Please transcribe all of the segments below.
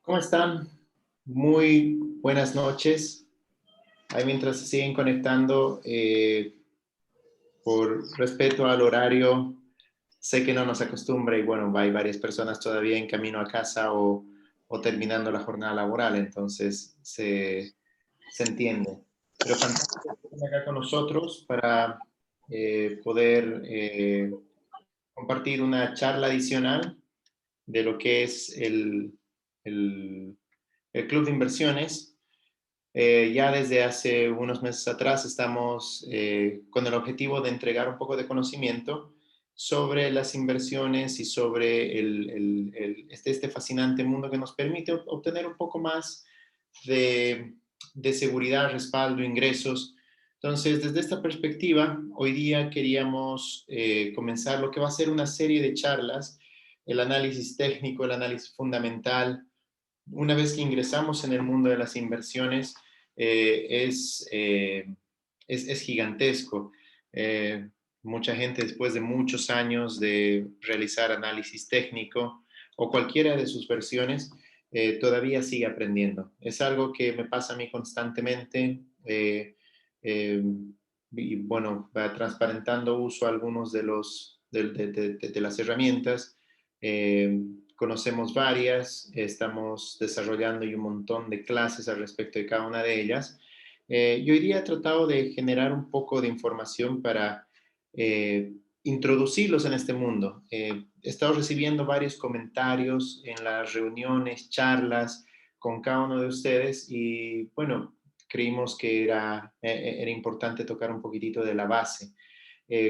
¿Cómo están? Muy buenas noches. Ahí mientras se siguen conectando, por respeto al horario, sé que no nos acostumbra y bueno, hay varias personas todavía en camino a casa o terminando la jornada laboral, entonces se entiende. Pero fantástico que estén acá con nosotros para poder compartir una charla adicional de lo que es el el Club de Inversiones. Ya desde hace unos meses atrás estamos con el objetivo de entregar un poco de conocimiento sobre las inversiones y sobre este fascinante mundo que nos permite obtener un poco más de, de seguridad, respaldo, ingresos. Entonces, desde esta perspectiva, hoy día queríamos comenzar lo que va a ser una serie de charlas, el análisis técnico, el análisis fundamental. Una vez que ingresamos en el mundo de las inversiones, eh, es, eh, es gigantesco. Eh, Mucha gente después de muchos años de realizar análisis técnico o cualquiera de sus versiones, todavía sigue aprendiendo. Es algo que me pasa a mí constantemente. Eh, y bueno, va transparentando uso algunos de las herramientas. Eh, Conocemos varias, estamos desarrollando un montón de clases al respecto de cada una de ellas. Y hoy día he tratado de generar un poco de información para eh, introducirlos en este mundo. He estado recibiendo varios comentarios en las reuniones, charlas con cada uno de ustedes y bueno, creímos que era importante tocar un poquitito de la base.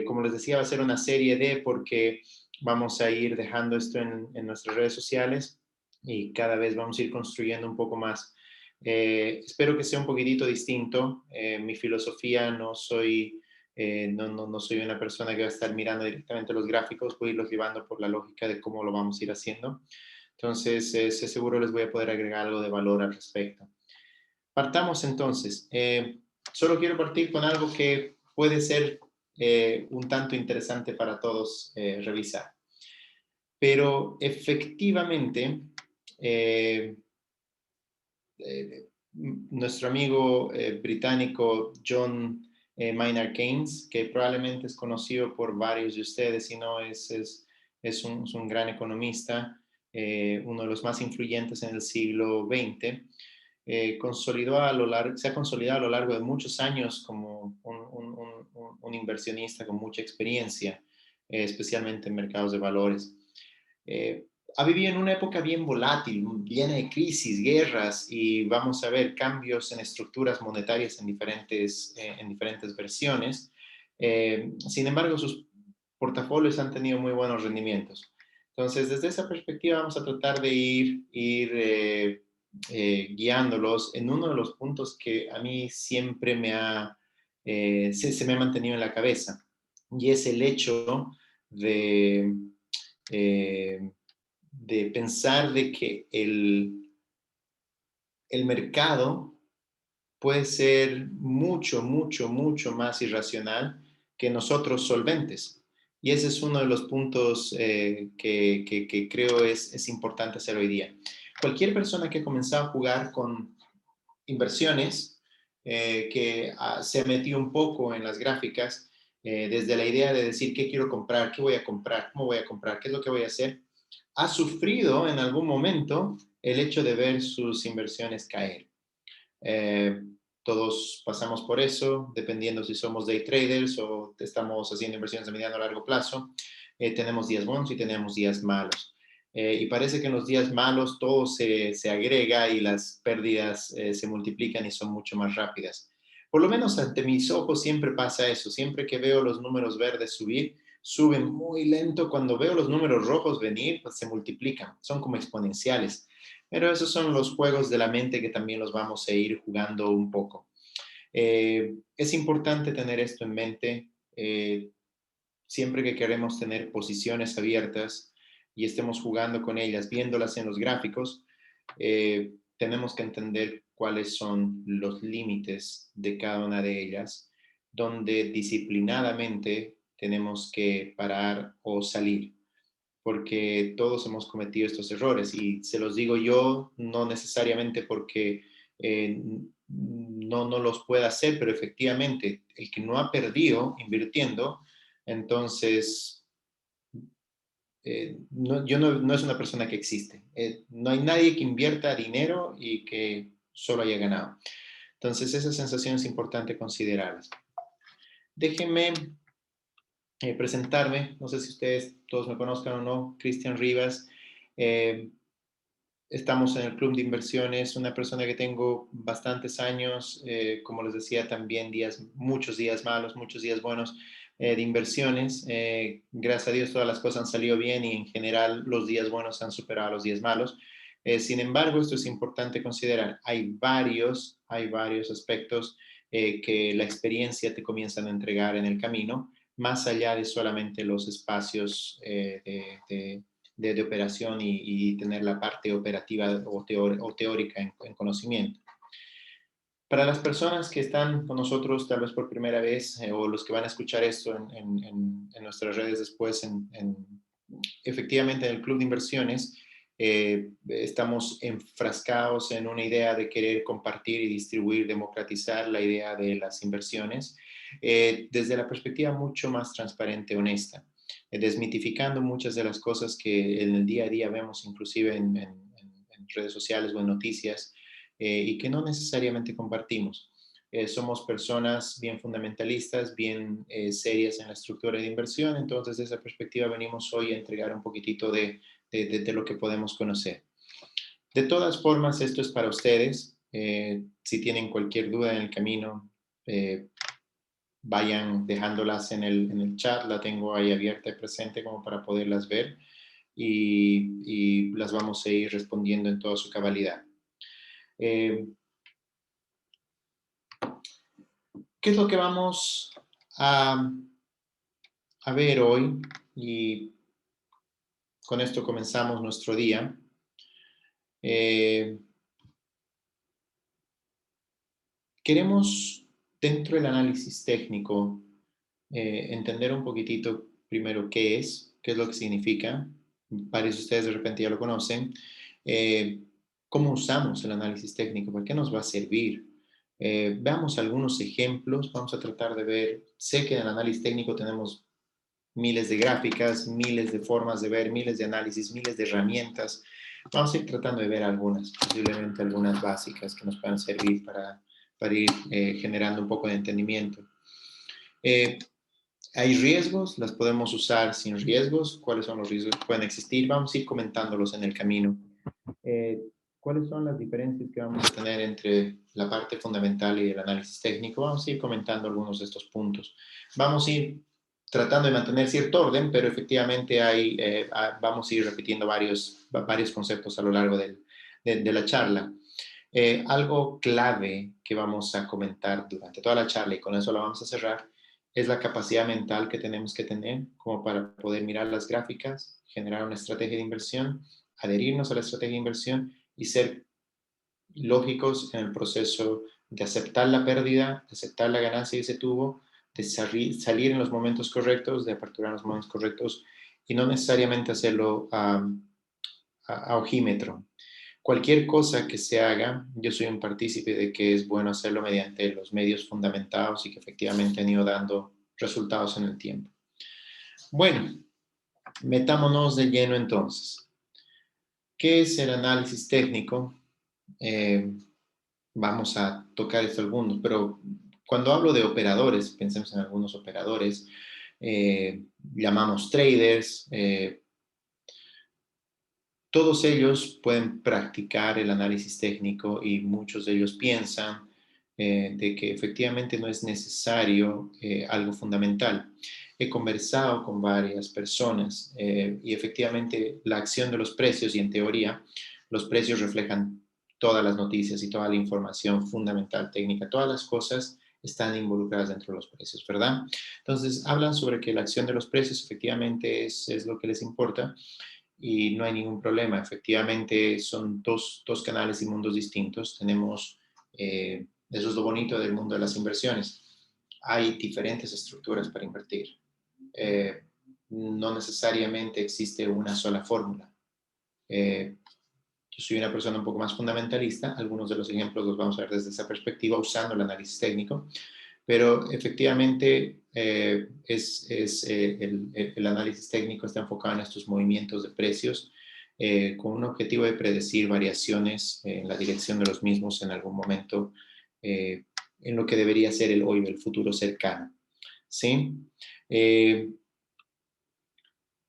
Como les decía, va a ser una serie de porque vamos a ir dejando esto en nuestras redes sociales y cada vez vamos a ir construyendo un poco más. Espero que sea un poquitito distinto. Mi filosofía no soy una persona que va a estar mirando directamente los gráficos, voy a irlos llevando por la lógica de cómo lo vamos a ir haciendo. Entonces, seguro les voy a poder agregar algo de valor al respecto. Partamos entonces. Solo quiero partir con algo que puede ser un tanto interesante para todos revisar. Pero efectivamente, eh, nuestro amigo británico John Maynard Keynes, que probablemente es conocido por varios de ustedes, si no es un gran economista, uno de los más influyentes en el siglo XX, se ha consolidado a lo largo de muchos años como un inversionista con mucha experiencia, especialmente en mercados de valores. Eh, Ha vivido en una época bien volátil, llena de crisis, guerras y vamos a ver cambios en estructuras monetarias en diferentes versiones. Sin embargo, sus portafolios han tenido muy buenos rendimientos. Entonces, desde esa perspectiva vamos a tratar de ir guiándolos en uno de los puntos que a mí siempre se me ha mantenido en la cabeza, y es el hecho de, eh, de pensar de que el mercado puede ser mucho más irracional que nosotros solventes. Y ese es uno de los puntos que creo es importante hacer hoy día. Cualquier persona que ha comenzado a jugar con inversiones, que se metió un poco en las gráficas, desde la idea de decir qué quiero comprar, qué voy a comprar, cómo voy a comprar, qué es lo que voy a hacer, ha sufrido en algún momento el hecho de ver sus inversiones caer. Eh, Todos pasamos por eso, dependiendo si somos day traders o estamos haciendo inversiones de mediano a largo plazo. Tenemos días buenos y tenemos días malos. Y parece que en los días malos todo se agrega y las pérdidas se multiplican y son mucho más rápidas. Por lo menos ante mis ojos siempre pasa eso. Siempre que veo los números verdes subir, suben muy lento. Cuando veo los números rojos venir, pues se multiplican. Son como exponenciales. Pero esos son los juegos de la mente que también los vamos a ir jugando un poco. Es importante tener esto en mente. Siempre que queremos tener posiciones abiertas y estemos jugando con ellas, viéndolas en los gráficos, tenemos que entender cuáles son los límites de cada una de ellas, donde disciplinadamente tenemos que parar o salir. porque todos hemos cometido estos errores y se los digo yo, no necesariamente porque no los pueda hacer, pero efectivamente el que no ha perdido invirtiendo, entonces no es una persona que existe. No hay nadie que invierta dinero y que solo haya ganado. Entonces, esa sensación es importante considerarlas. Déjenme presentarme. No sé si ustedes todos me conozcan o no. Cristian Rivas. Eh, Estamos en el Club de Inversiones. Una persona que tengo bastantes años. Como les decía, también muchos días malos, muchos días buenos de inversiones. Gracias a Dios todas las cosas han salido bien y en general los días buenos han superado a los días malos. Sin embargo, esto es importante considerar. Hay varios aspectos que la experiencia te comienzan a entregar en el camino, más allá de solamente los espacios de operación y tener la parte operativa o teórica en conocimiento. Para las personas que están con nosotros tal vez por primera vez o los que van a escuchar esto en nuestras redes después, efectivamente en el Club de Inversiones, estamos enfrascados en una idea de querer compartir y distribuir, democratizar la idea de las inversiones desde la perspectiva mucho más transparente, honesta, desmitificando muchas de las cosas que en el día a día vemos inclusive en redes sociales o en noticias y que no necesariamente compartimos. Somos personas bien fundamentalistas, bien serias en la estructura de inversión, entonces desde esa perspectiva venimos hoy a entregar un poquitito de lo que podemos conocer. De todas formas, esto es para ustedes. Si tienen cualquier duda en el camino, vayan dejándolas en el chat, la tengo ahí abierta y presente como para poderlas ver y las vamos a ir respondiendo en toda su cabalidad. ¿Qué es lo que vamos a ver hoy? Y con esto comenzamos nuestro día. Queremos, dentro del análisis técnico, entender un poquitito primero qué es lo que significa. Varios de ustedes de repente ya lo conocen. ¿Cómo usamos el análisis técnico? ¿Para qué nos va a servir? Veamos algunos ejemplos. Vamos a tratar de ver. Sé que en el análisis técnico tenemos miles de gráficas, miles de formas de ver, miles de análisis, miles de herramientas. Vamos a ir tratando de ver algunas, posiblemente algunas básicas que nos puedan servir para ir generando un poco de entendimiento. Hay riesgos, las podemos usar sin riesgos. ¿Cuáles son los riesgos que pueden existir? Vamos a ir comentándolos en el camino. ¿Cuáles son las diferencias que vamos a tener entre la parte fundamental y el análisis técnico? Vamos a ir comentando algunos de estos puntos. Vamos a ir tratando de mantener cierto orden, pero efectivamente vamos a ir repitiendo varios conceptos a lo largo de la charla. Algo clave que vamos a comentar durante toda la charla, y con eso la vamos a cerrar, es la capacidad mental que tenemos que tener como para poder mirar las gráficas, generar una estrategia de inversión, adherirnos a la estrategia de inversión y ser lógicos en el proceso de aceptar la pérdida, de aceptar la ganancia que se tuvo, de salir en los momentos correctos, de aperturar en los momentos correctos y no necesariamente hacerlo a ojímetro. Cualquier cosa que se haga, yo soy un partícipe de que es bueno hacerlo mediante los medios fundamentados y que efectivamente han ido dando resultados en el tiempo. Bueno, metámonos de lleno entonces. ¿Qué es el análisis técnico? Vamos a tocar esto algunos, pero cuando hablo de operadores, pensemos en algunos operadores, llamamos traders, todos ellos pueden practicar el análisis técnico y muchos de ellos piensan de que efectivamente no es necesario algo fundamental. He conversado con varias personas y efectivamente la acción de los precios y en teoría los precios reflejan todas las noticias y toda la información fundamental técnica, todas las cosas están involucradas dentro de los precios, ¿verdad? Entonces hablan sobre que la acción de los precios efectivamente es lo que les importa y no hay ningún problema. Efectivamente, son dos canales y mundos distintos. Tenemos, eso es lo bonito del mundo de las inversiones. Hay diferentes estructuras para invertir. no necesariamente existe una sola fórmula. Yo soy una persona un poco más fundamentalista, algunos de los ejemplos los vamos a ver desde esa perspectiva usando el análisis técnico, pero efectivamente el análisis técnico está enfocado en estos movimientos de precios con un objetivo de predecir variaciones en la dirección de los mismos en algún momento en lo que debería ser el hoy o el futuro cercano. ¿Sí?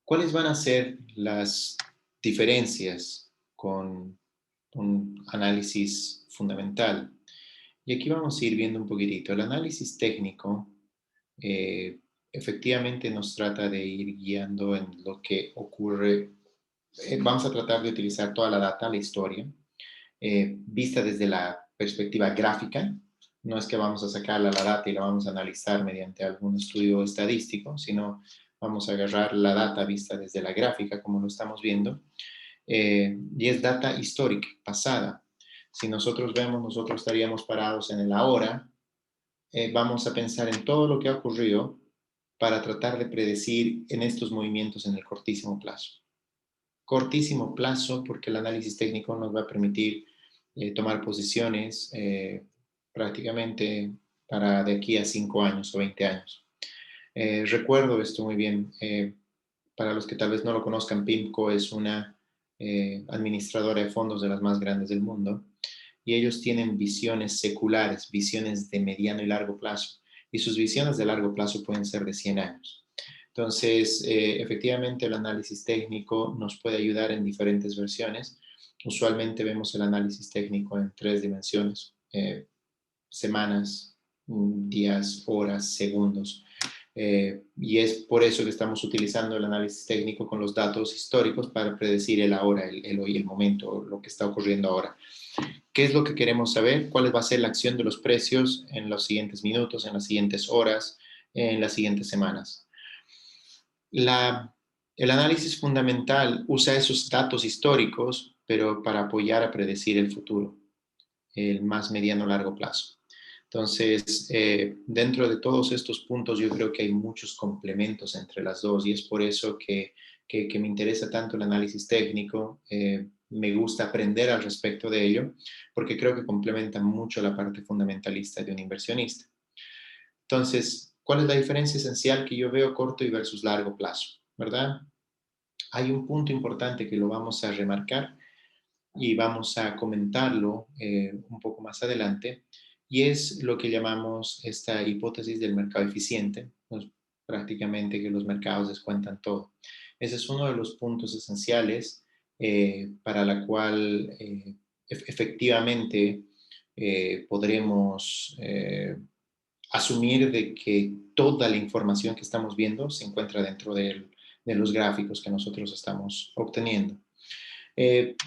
¿Cuáles van a ser las diferencias con un análisis fundamental? Y aquí vamos a ir viendo un poquitito. El análisis técnico efectivamente nos trata de ir guiando en lo que ocurre. Vamos a tratar de utilizar toda la data, la historia, vista desde la perspectiva gráfica. No es que vamos a sacarla la data y la vamos a analizar mediante algún estudio estadístico, sino vamos a agarrar la data vista desde la gráfica, como lo estamos viendo, y es data histórica, pasada. Si nosotros vemos, nosotros estaríamos parados en el ahora, vamos a pensar en todo lo que ha ocurrido para tratar de predecir en estos movimientos en el cortísimo plazo. Cortísimo plazo porque el análisis técnico nos va a permitir tomar posiciones prácticamente para de aquí a 5 años o 20 años. Recuerdo esto muy bien. Para los que tal vez no lo conozcan, PIMCO es una administradora de fondos de las más grandes del mundo y ellos tienen visiones seculares, visiones de mediano y largo plazo. Y sus visiones de largo plazo pueden ser de 100 años. Entonces, efectivamente, el análisis técnico nos puede ayudar en diferentes versiones. Usualmente vemos el análisis técnico en 3 dimensiones, semanas, días, horas, segundos. Y es por eso que estamos utilizando el análisis técnico con los datos históricos para predecir el ahora, el hoy, el momento, lo que está ocurriendo ahora. ¿Qué es lo que queremos saber? ¿Cuál va a ser la acción de los precios en los siguientes minutos, en las siguientes horas, en las siguientes semanas? El análisis fundamental usa esos datos históricos, pero para apoyar a predecir el futuro, el más mediano largo plazo. Entonces, dentro de todos estos puntos, yo creo que hay muchos complementos entre las dos y es por eso que me interesa tanto el análisis técnico. Me gusta aprender al respecto de ello, porque creo que complementa mucho la parte fundamentalista de un inversionista. Entonces, ¿cuál es la diferencia esencial que yo veo corto y versus largo plazo? ¿Verdad? Hay un punto importante que lo vamos a remarcar y vamos a comentarlo un poco más adelante, y es lo que llamamos esta hipótesis del mercado eficiente, pues prácticamente que los mercados descuentan todo. Ese es uno de los puntos esenciales para la cual efectivamente podremos asumir de que toda la información que estamos viendo se encuentra dentro de los gráficos que nosotros estamos obteniendo.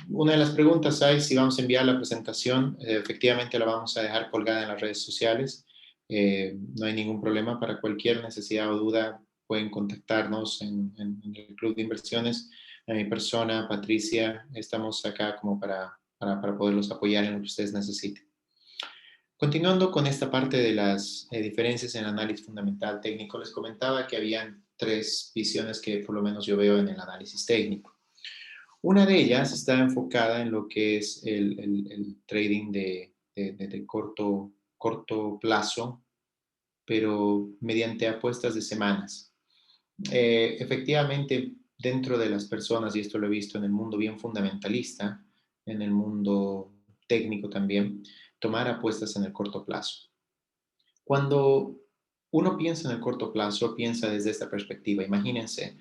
Una de las preguntas es si vamos a enviar la presentación. Efectivamente la vamos a dejar colgada en las redes sociales. No hay ningún problema. Para cualquier necesidad o duda pueden contactarnos en el Club de Inversiones. A mi persona, Patricia, estamos acá como para poderlos apoyar en lo que ustedes necesiten. Continuando con esta parte de las diferencias en análisis fundamental técnico, les comentaba que habían 3 visiones que por lo menos yo veo en el análisis técnico. Una de ellas está enfocada en lo que es el trading de corto plazo, pero mediante apuestas de semanas. Efectivamente, dentro de las personas, y esto lo he visto en el mundo bien fundamentalista, en el mundo técnico también, tomar apuestas en el corto plazo. Cuando uno piensa en el corto plazo, piensa desde esta perspectiva. Imagínense,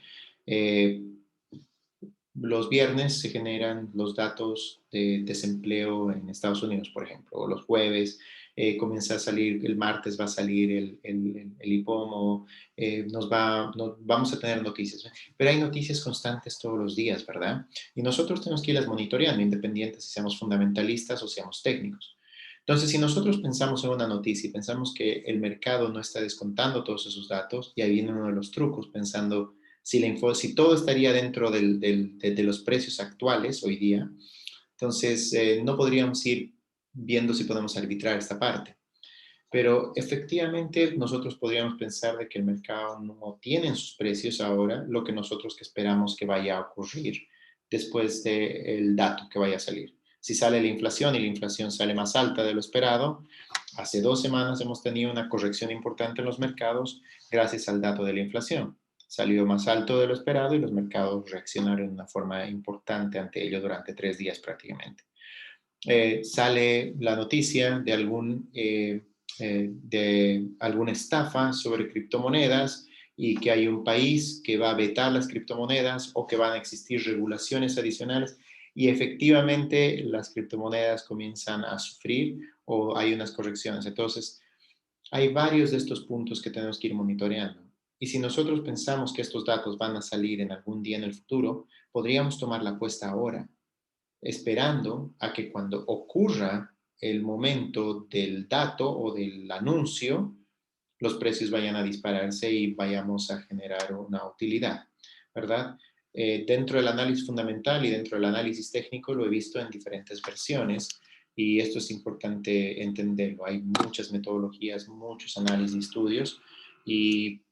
los viernes se generan los datos de desempleo en Estados Unidos, por ejemplo, o los jueves comienza a salir, el martes va a salir el IPOMO, vamos a tener noticias, pero hay noticias constantes todos los días, ¿verdad? Y nosotros tenemos que irlas monitoreando, independientes si seamos fundamentalistas o seamos técnicos. Entonces, si nosotros pensamos en una noticia y pensamos que el mercado no está descontando todos esos datos, y ahí viene uno de los trucos, pensando si todo estaría dentro de los precios actuales hoy día, entonces no podríamos ir viendo si podemos arbitrar esta parte. Pero efectivamente nosotros podríamos pensar de que el mercado no tiene en sus precios ahora lo que nosotros que esperamos que vaya a ocurrir después del dato que vaya a salir. Si sale la inflación y la inflación sale más alta de lo esperado, hace 2 semanas hemos tenido una corrección importante en los mercados gracias al dato de la inflación. Salió más alto de lo esperado y los mercados reaccionaron de una forma importante ante ello durante 3 días prácticamente. Sale la noticia de alguna estafa sobre criptomonedas y que hay un país que va a vetar las criptomonedas o que van a existir regulaciones adicionales y efectivamente las criptomonedas comienzan a sufrir o hay unas correcciones. Entonces, hay varios de estos puntos que tenemos que ir monitoreando. Y si nosotros pensamos que estos datos van a salir en algún día en el futuro, podríamos tomar la apuesta ahora esperando a que cuando ocurra el momento del dato o del anuncio, los precios vayan a dispararse y vayamos a generar una utilidad, ¿verdad? Dentro del análisis fundamental y dentro del análisis técnico lo he visto en diferentes versiones y esto es importante entenderlo. Hay muchas metodologías, muchos análisis, estudios y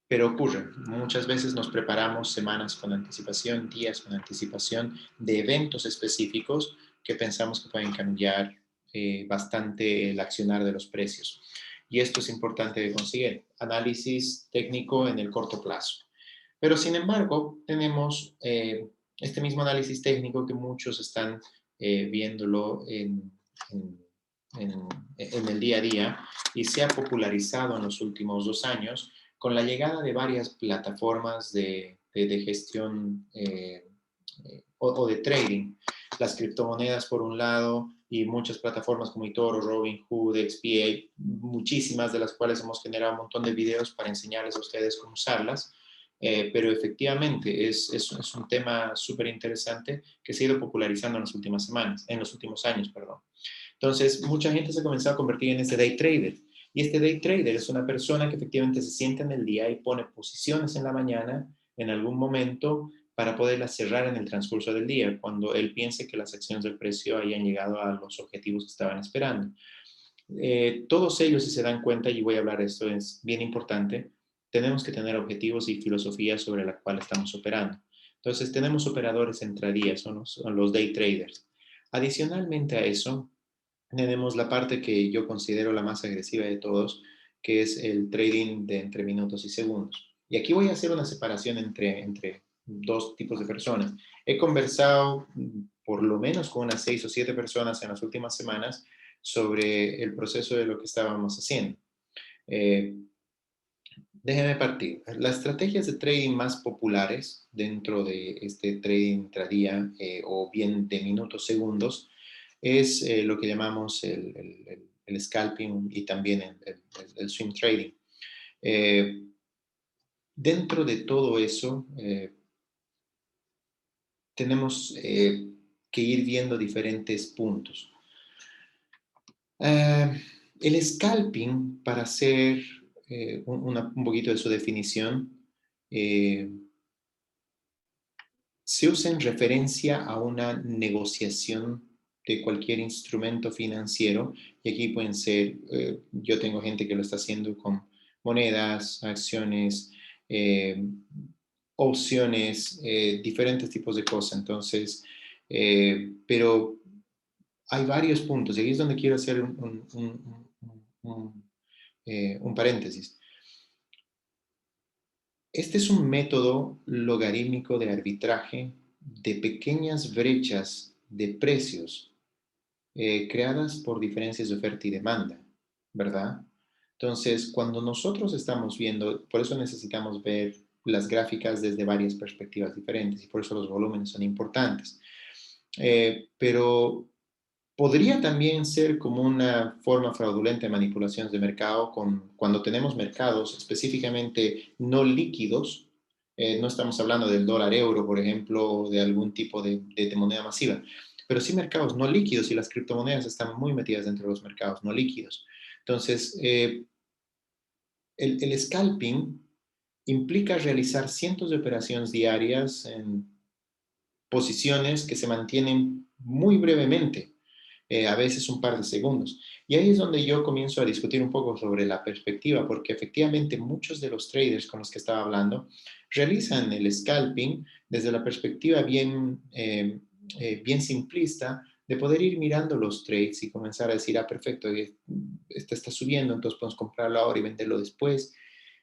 pero ocurre, muchas veces nos preparamos semanas con anticipación, días con anticipación de eventos específicos que pensamos que pueden cambiar bastante el accionar de los precios. Y esto es importante de conseguir, análisis técnico en el corto plazo. Pero sin embargo, tenemos este mismo análisis técnico que muchos están viéndolo en, en el día a día y se ha popularizado en los últimos 2 años con la llegada de varias plataformas de gestión o de trading, las criptomonedas por un lado y muchas plataformas como eToro, Robinhood, XPA, muchísimas de las cuales hemos generado un montón de videos para enseñarles a ustedes cómo usarlas, pero efectivamente es un tema súper interesante que se ha ido popularizando en las últimas semanas, en los últimos años, perdón. Entonces, mucha gente se ha comenzado a convertir en ese day trader. Y este day trader es una persona que efectivamente se sienta en el día y pone posiciones en la mañana, en algún momento, para poderlas cerrar en el transcurso del día, cuando él piense que las acciones del precio hayan llegado a los objetivos que estaban esperando. Todos ellos, si se dan cuenta, y voy a hablar de esto, es bien importante, tenemos que tener objetivos y filosofía sobre la cual estamos operando. Entonces, tenemos operadores intradía, son los day traders. Adicionalmente a eso, tenemos la parte que yo considero la más agresiva de todos, que es el trading de entre minutos y segundos. Y aquí voy a hacer una separación entre dos tipos de personas. He conversado por lo menos con unas 6 o 7 personas en las últimas semanas sobre el proceso de lo que estábamos haciendo. Eh, Déjeme partir. Las estrategias de trading más populares dentro de este trading intradía o bien de minutos, segundos, es lo que llamamos el scalping y también el swing trading. Eh, Dentro de todo eso, tenemos que ir viendo diferentes puntos. El scalping, para hacer un poquito de su definición, eh, se usa en referencia a una negociación de cualquier instrumento financiero, y aquí pueden ser, yo tengo gente que lo está haciendo con monedas, acciones, opciones, diferentes tipos de cosas. Entonces, pero hay varios puntos, y aquí es donde quiero hacer un paréntesis. Este es un método logarítmico de arbitraje de pequeñas brechas de precios creadas por diferencias de oferta y demanda, ¿verdad? Entonces, cuando nosotros estamos viendo, por eso necesitamos ver las gráficas desde varias perspectivas diferentes y por eso los volúmenes son importantes. Pero podría también ser como una forma fraudulenta de manipulaciones de mercado cuando tenemos mercados específicamente no líquidos. No estamos hablando del dólar euro, por ejemplo, o de algún tipo de moneda masiva, pero sí mercados no líquidos, y las criptomonedas están muy metidas dentro de los mercados no líquidos. Entonces, el scalping implica realizar cientos de operaciones diarias en posiciones que se mantienen muy brevemente. a veces un par de segundos. Y ahí es donde yo comienzo a discutir un poco sobre la perspectiva, porque efectivamente muchos de los traders con los que estaba hablando realizan el scalping desde la perspectiva bien simplista de poder ir mirando los trades y comenzar a decir, ah, perfecto, este está subiendo, entonces podemos comprarlo ahora y venderlo después.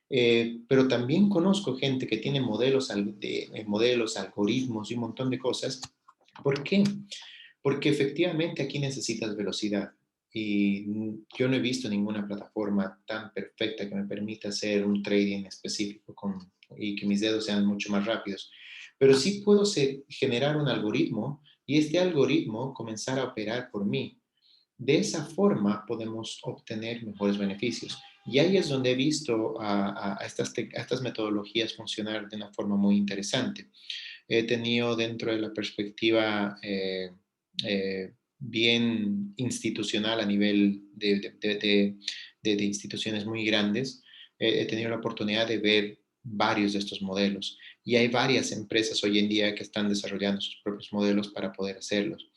Pero también conozco gente que tiene modelos, algoritmos y un montón de cosas. ¿Por qué? Porque efectivamente aquí necesitas velocidad. Y yo no he visto ninguna plataforma tan perfecta que me permita hacer un trading específico y que mis dedos sean mucho más rápidos. Pero sí puedo generar un algoritmo y este algoritmo comenzar a operar por mí. De esa forma podemos obtener mejores beneficios. Y ahí es donde he visto a estas metodologías funcionar de una forma muy interesante. He tenido dentro de la perspectiva bien institucional a nivel de instituciones muy grandes, he tenido la oportunidad de ver varios de estos modelos y hay varias empresas hoy en día que están desarrollando sus propios modelos para poder hacerlos.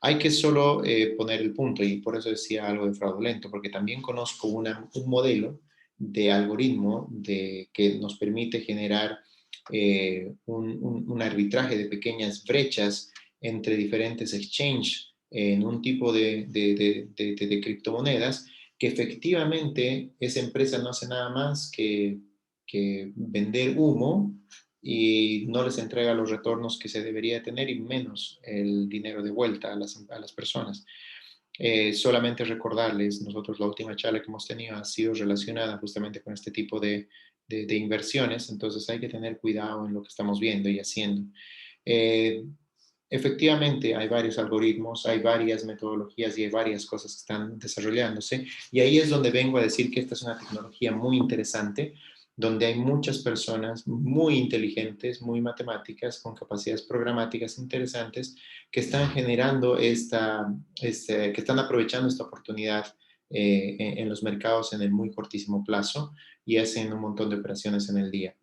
Hay que solo poner el punto y por eso decía algo de fraudulento, porque también conozco un modelo de algoritmo que nos permite generar un arbitraje de pequeñas brechas entre diferentes exchanges en un tipo de criptomonedas que efectivamente esa empresa no hace nada más que vender humo y no les entrega los retornos que se debería tener y menos el dinero de vuelta a las personas. Solamente recordarles, nosotros la última charla que hemos tenido ha sido relacionada justamente con este tipo de inversiones, entonces hay que tener cuidado en lo que estamos viendo y haciendo. Eh, Efectivamente, hay varios algoritmos, hay varias metodologías y hay varias cosas que están desarrollándose. Y ahí es donde vengo a decir que esta es una tecnología muy interesante, donde hay muchas personas muy inteligentes, muy matemáticas, con capacidades programáticas interesantes, que están generando que están aprovechando esta oportunidad en los mercados en el muy cortísimo plazo y hacen un montón de operaciones en el día.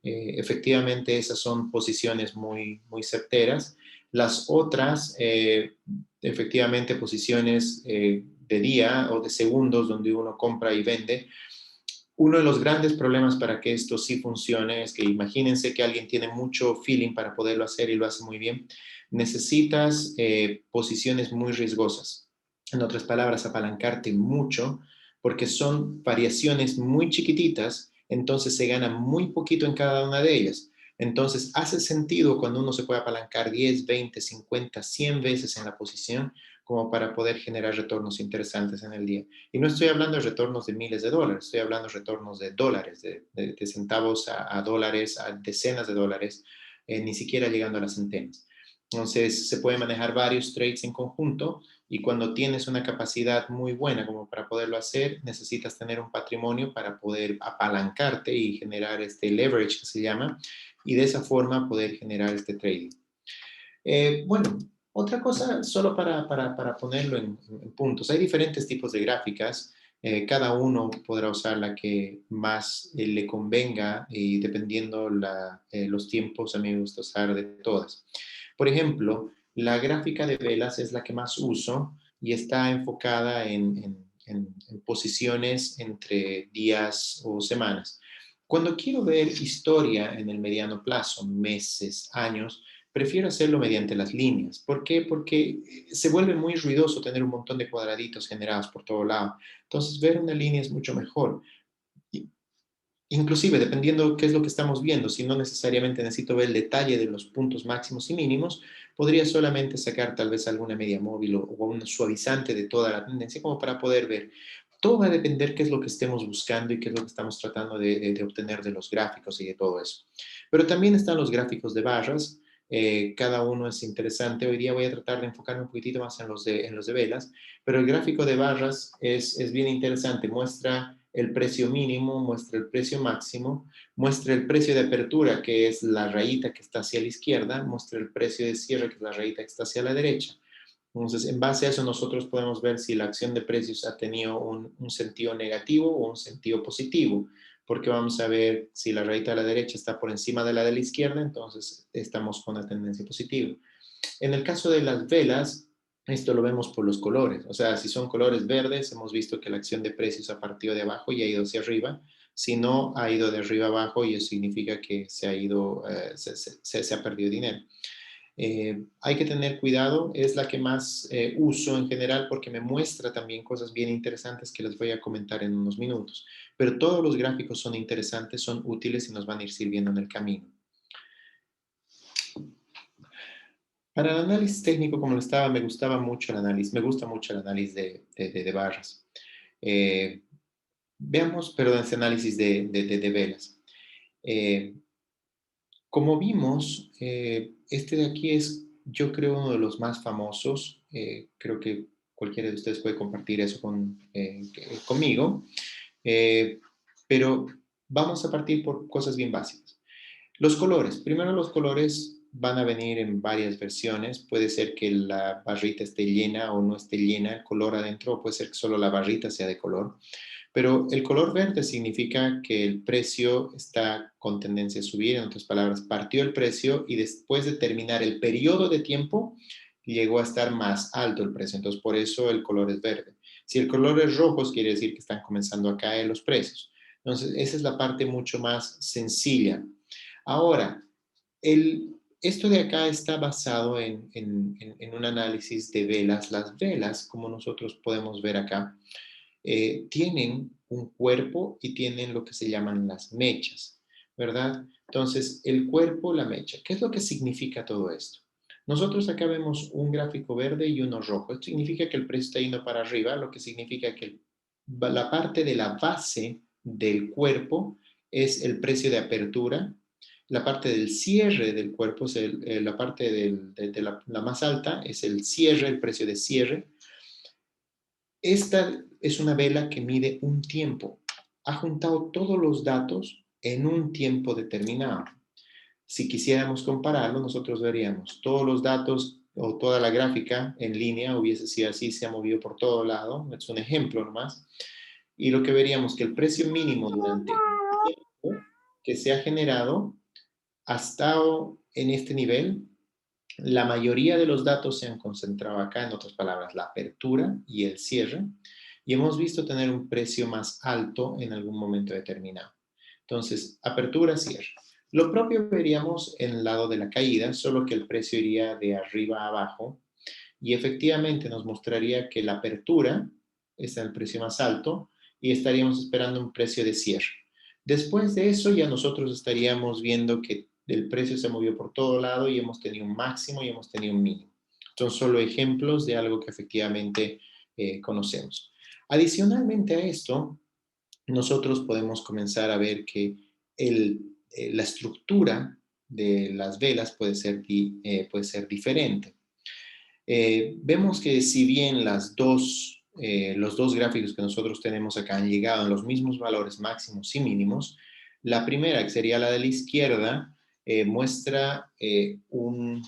Efectivamente, esas son posiciones muy, muy certeras. Las otras, efectivamente, posiciones de día o de segundos donde uno compra y vende. Uno de los grandes problemas para que esto sí funcione es que imagínense que alguien tiene mucho feeling para poderlo hacer y lo hace muy bien. Necesitas posiciones muy riesgosas. En otras palabras, apalancarte mucho porque son variaciones muy chiquititas, entonces se gana muy poquito en cada una de ellas. Entonces, hace sentido cuando uno se puede apalancar 10, 20, 50, 100 veces en la posición como para poder generar retornos interesantes en el día. Y no estoy hablando de retornos de miles de dólares, estoy hablando de retornos de dólares, de centavos a dólares, a decenas de dólares, ni siquiera llegando a las centenas. Entonces, se puede manejar varios trades en conjunto y cuando tienes una capacidad muy buena como para poderlo hacer, necesitas tener un patrimonio para poder apalancarte y generar este leverage que se llama y de esa forma poder generar este trading. Bueno, otra cosa, solo para ponerlo en puntos, hay diferentes tipos de gráficas, cada uno podrá usar la que más le convenga y dependiendo los tiempos, a mí me gusta usar de todas. Por ejemplo, la gráfica de velas es la que más uso y está enfocada en posiciones entre días o semanas. Cuando quiero ver historia en el mediano plazo, meses, años, prefiero hacerlo mediante las líneas. ¿Por qué? Porque se vuelve muy ruidoso tener un montón de cuadraditos generados por todo lado. Entonces, ver una línea es mucho mejor. Inclusive, dependiendo qué es lo que estamos viendo, si no necesariamente necesito ver el detalle de los puntos máximos y mínimos, podría solamente sacar tal vez alguna media móvil o un suavizante de toda la tendencia como para poder ver. Todo va a depender qué es lo que estemos buscando y qué es lo que estamos tratando de obtener de los gráficos y de todo eso. Pero también están los gráficos de barras. Cada uno es interesante. Hoy día voy a tratar de enfocarme un poquitito más en los de velas, pero el gráfico de barras es bien interesante. Muestra el precio mínimo, muestra el precio máximo, muestra el precio de apertura, que es la rayita que está hacia la izquierda, muestra el precio de cierre, que es la rayita que está hacia la derecha. Entonces, en base a eso, nosotros podemos ver si la acción de precios ha tenido un sentido negativo o un sentido positivo, porque vamos a ver si la rayita de la derecha está por encima de la izquierda, entonces estamos con la tendencia positiva. En el caso de las velas, Esto lo vemos por los colores. O sea, si son colores verdes, hemos visto que la acción de precios ha partido de abajo y ha ido hacia arriba. Si no, ha ido de arriba a abajo y eso significa que se ha ido, se ha perdido dinero. Hay que tener cuidado, es la que más uso en general porque me muestra también cosas bien interesantes que les voy a comentar en unos minutos. Pero todos los gráficos son interesantes, son útiles y nos van a ir sirviendo en el camino. Para el análisis técnico, como lo estaba, me gustaba mucho el análisis, me gusta mucho el análisis de barras. Eh, Veamos, perdón, ese análisis de velas. Eh, Como vimos, este de aquí es, yo creo, uno de los más famosos. Creo que cualquiera de ustedes puede compartir eso conmigo. Eh, pero vamos a partir por cosas bien básicas. Los colores. Primero los colores van a venir en varias versiones. Puede ser que la barrita esté llena o no esté llena el color adentro, o puede ser que solo la barrita sea de color. Pero el color verde significa que el precio está con tendencia a subir. En otras palabras, partió el precio y después de terminar el periodo de tiempo, llegó a estar más alto el precio. Entonces, por eso el color es verde. Si el color es rojo, quiere decir que están comenzando a caer los precios. Entonces, esa es la parte mucho más sencilla. Ahora, esto de acá está basado en un análisis de velas. Las velas, como nosotros podemos ver acá, tienen un cuerpo y tienen lo que se llaman las mechas, ¿verdad? Entonces, el cuerpo, la mecha. ¿Qué es lo que significa todo esto? Nosotros acá vemos un gráfico verde y uno rojo. Esto significa que el precio está yendo para arriba, lo que significa que la parte de la base del cuerpo es el precio de apertura. La parte del cierre del cuerpo, es la parte la más alta, es el cierre, el precio de cierre. Esta es una vela que mide un tiempo. Ha juntado todos los datos en un tiempo determinado. Si quisiéramos compararlo, nosotros veríamos todos los datos o toda la gráfica en línea hubiese sido así, se ha movido por todo lado. Es un ejemplo nomás. Y lo que veríamos que el precio mínimo durante el tiempo que se ha generado ha estado en este nivel. La mayoría de los datos se han concentrado acá, en otras palabras, la apertura y el cierre, y hemos visto tener un precio más alto en algún momento determinado. Entonces, apertura, cierre. Lo propio veríamos en el lado de la caída, solo que el precio iría de arriba a abajo y efectivamente nos mostraría que la apertura está en el precio más alto y estaríamos esperando un precio de cierre. Después de eso ya nosotros estaríamos viendo que el precio se movió por todo lado y hemos tenido un máximo y hemos tenido un mínimo. Son solo ejemplos de algo que efectivamente conocemos. Adicionalmente a esto, nosotros podemos comenzar a ver que la estructura de las velas puede ser diferente. Vemos que si bien los dos gráficos que nosotros tenemos acá han llegado a los mismos valores máximos y mínimos, la primera, que sería la de la izquierda, muestra un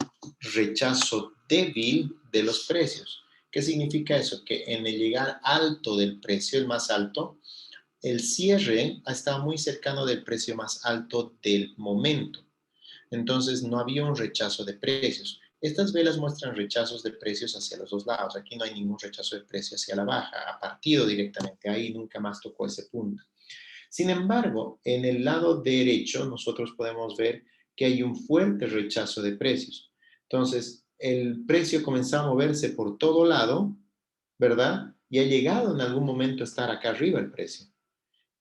rechazo débil de los precios. ¿Qué significa eso? Que en el llegar alto del precio, el más alto, el cierre ha estado muy cercano del precio más alto del momento. Entonces no había un rechazo de precios. Estas velas muestran rechazos de precios hacia los dos lados. Aquí no hay ningún rechazo de precio hacia la baja. Ha partido directamente ahí, nunca más tocó ese punto. Sin embargo, en el lado derecho nosotros podemos ver que hay un fuerte rechazo de precios. Entonces, el precio comenzó a moverse por todo lado, ¿verdad? Y ha llegado en algún momento a estar acá arriba el precio.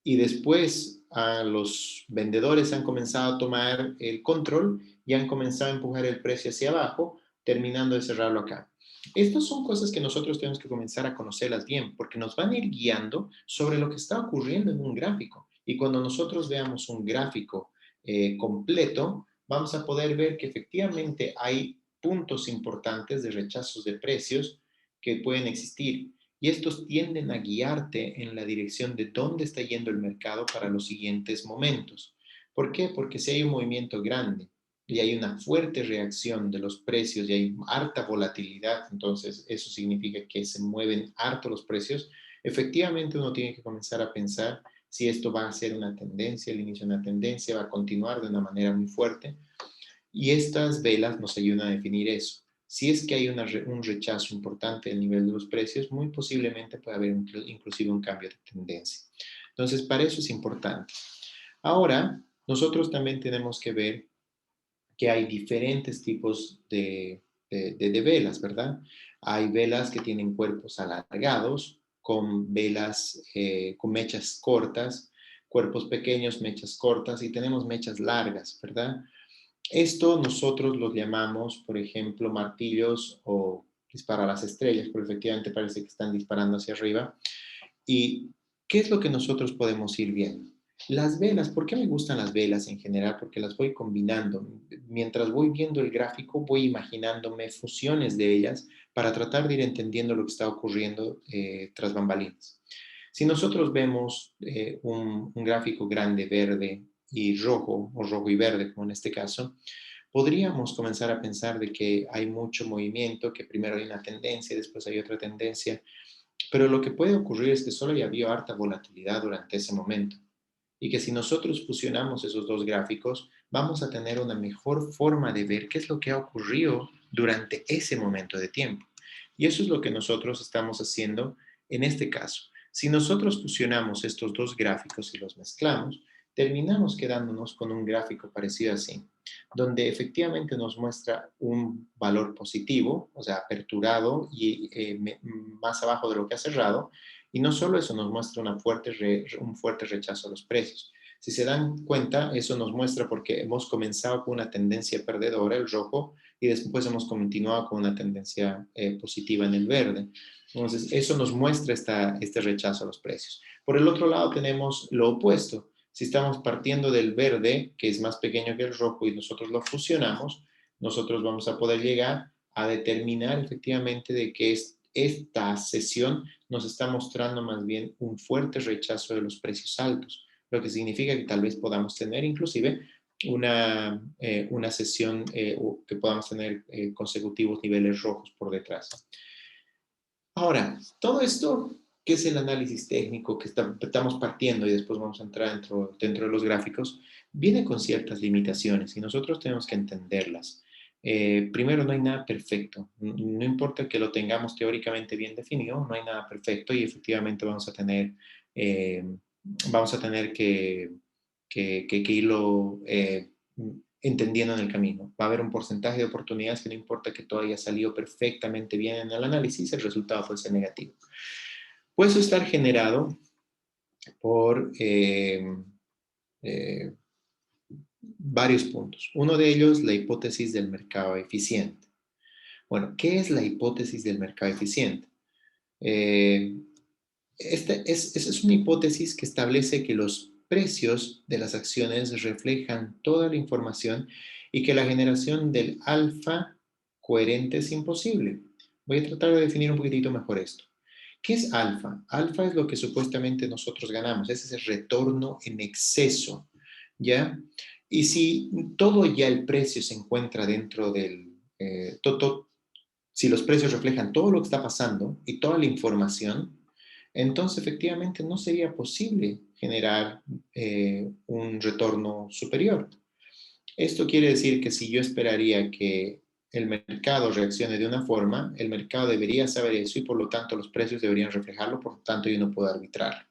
Y después los vendedores han comenzado a tomar el control y han comenzado a empujar el precio hacia abajo, terminando de cerrarlo acá. Estas son cosas que nosotros tenemos que comenzar a conocerlas bien, porque nos van a ir guiando sobre lo que está ocurriendo en un gráfico. Y cuando nosotros veamos un gráfico completo, vamos a poder ver que efectivamente hay puntos importantes de rechazos de precios que pueden existir y estos tienden a guiarte en la dirección de dónde está yendo el mercado para los siguientes momentos. ¿Por qué? Porque si hay un movimiento grande y hay una fuerte reacción de los precios y hay harta volatilidad, entonces eso significa que se mueven harto los precios, efectivamente uno tiene que comenzar a pensar si esto va a ser una tendencia, el inicio de una tendencia, va a continuar de una manera muy fuerte. Y estas velas nos ayudan a definir eso. si es que hay un rechazo importante del nivel de los precios, muy posiblemente puede haber inclusive un cambio de tendencia. Entonces, para eso es importante. Ahora, nosotros también tenemos que ver que hay diferentes tipos de velas, ¿verdad? Hay velas que tienen cuerpos alargados, con velas con mechas cortas, cuerpos pequeños, mechas cortas, y tenemos mechas largas, ¿verdad? Esto nosotros los llamamos, por ejemplo, martillos o dispara a las estrellas, porque efectivamente parece que están disparando hacia arriba. ¿Y qué es lo que nosotros podemos ir viendo? Las velas, ¿por qué me gustan las velas en general? Porque las voy combinando. Mientras voy viendo el gráfico, voy imaginándome fusiones de ellas para tratar de ir entendiendo lo que está ocurriendo tras bambalinas. Si nosotros vemos un gráfico grande verde y rojo, o rojo y verde, como en este caso, podríamos comenzar a pensar de que hay mucho movimiento, que primero hay una tendencia, después hay otra tendencia, pero lo que puede ocurrir es que solo ya había harta volatilidad durante ese momento y que si nosotros fusionamos esos dos gráficos, vamos a tener una mejor forma de ver qué es lo que ha ocurrido durante ese momento de tiempo. Y eso es lo que nosotros estamos haciendo en este caso. Si nosotros fusionamos estos dos gráficos y los mezclamos, terminamos quedándonos con un gráfico parecido así, donde efectivamente nos muestra un valor positivo, o sea, aperturado y más abajo de lo que ha cerrado, y no solo eso, nos muestra un fuerte rechazo a los precios. Si se dan cuenta, eso nos muestra porque hemos comenzado con una tendencia perdedora, el rojo, y después hemos continuado con una tendencia positiva en el verde. Entonces, eso nos muestra este rechazo a los precios. Por el otro lado, tenemos lo opuesto. Si estamos partiendo del verde, que es más pequeño que el rojo, y nosotros lo fusionamos, nosotros vamos a poder llegar a determinar efectivamente de que esta sesión nos está mostrando más bien un fuerte rechazo de los precios altos, lo que significa que tal vez podamos tener inclusive una sesión que podamos tener consecutivos niveles rojos por detrás. Ahora, todo esto, que es el análisis técnico que estamos partiendo y después vamos a entrar dentro de los gráficos, viene con ciertas limitaciones y nosotros tenemos que entenderlas. Primero, no hay nada perfecto. No importa que lo tengamos teóricamente bien definido, no hay nada perfecto y efectivamente eh, vamos a tener que irlo entendiendo en el camino. Va a haber un porcentaje de oportunidades que no importa que todo haya salido perfectamente bien en el análisis, el resultado puede ser negativo. Puede eso estar generado por eh, varios puntos. Uno de ellos, la hipótesis del mercado eficiente. Bueno, ¿qué es la hipótesis del mercado eficiente? Esta es una hipótesis que establece que los precios de las acciones reflejan toda la información y que la generación del alfa coherente es imposible. Voy a tratar de definir un poquitito mejor esto. ¿Qué es alfa? Alfa es lo que supuestamente nosotros ganamos, ese es el retorno en exceso, ¿ya? Y si todo ya el precio se encuentra dentro si los precios reflejan todo lo que está pasando y toda la información, entonces efectivamente no sería posible generar un retorno superior. Esto quiere decir que si yo esperaría que el mercado reaccione de una forma, el mercado debería saber eso y por lo tanto los precios deberían reflejarlo, por lo tanto yo no puedo arbitrarlo.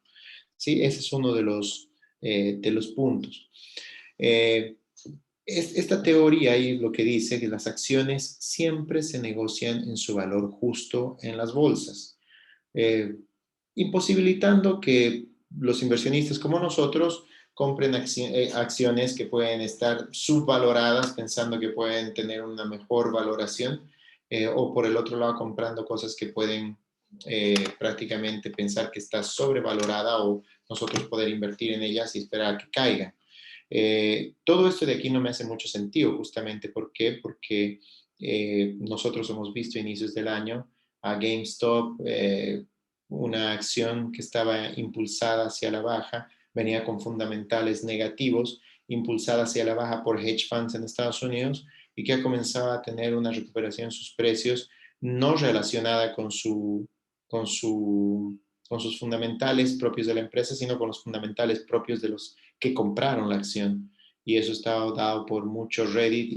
¿Sí? Ese es uno de los puntos. Esta teoría y lo que dice que las acciones siempre se negocian en su valor justo en las bolsas, imposibilitando que los inversionistas como nosotros compren acciones que pueden estar subvaloradas pensando que pueden tener una mejor valoración o por el otro lado comprando cosas que pueden prácticamente pensar que está sobrevalorada o nosotros poder invertir en ellas y esperar a que caigan. Todo esto de aquí no me hace mucho sentido, justamente. ¿Por qué? Porque nosotros hemos visto a inicios del año a GameStop, una acción que estaba impulsada hacia la baja, venía con fundamentales negativos, impulsada hacia la baja por hedge funds en Estados Unidos y que ha comenzado a tener una recuperación en sus precios no relacionada con, su, con sus fundamentales propios de la empresa, sino con los fundamentales propios de los que compraron la acción. Y eso está dado por mucho Reddit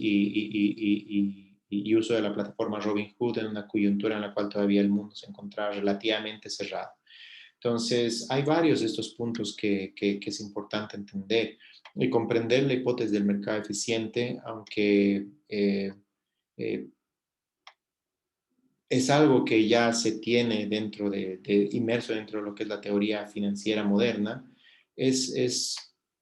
y uso de la plataforma Robinhood en una coyuntura en la cual todavía el mundo se encontraba relativamente cerrado. Entonces, hay varios de estos puntos que es importante entender y comprender la hipótesis del mercado eficiente, aunque eh, es algo que ya se tiene dentro inmerso dentro de lo que es la teoría financiera moderna, es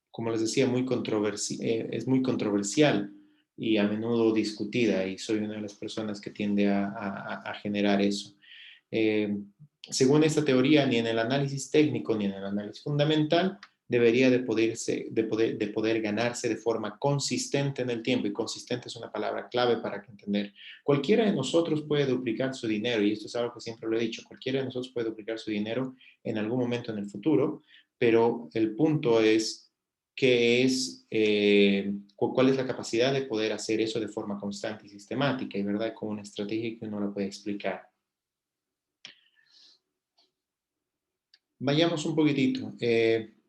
como les decía, es muy controversial y a menudo discutida, y soy una de las personas que tiende a generar eso. Eh, Según esta teoría, ni en el análisis técnico ni en el análisis fundamental debería de poder ganarse de forma consistente en el tiempo, y consistente es una palabra clave para que entender. Cualquiera de nosotros puede duplicar su dinero, y esto es algo que siempre lo he dicho, cualquiera de nosotros puede duplicar su dinero en algún momento en el futuro, pero el punto es cuál es la capacidad de poder hacer eso de forma constante y sistemática, y verdad, con una estrategia que uno la puede explicar. Vayamos un poquitito.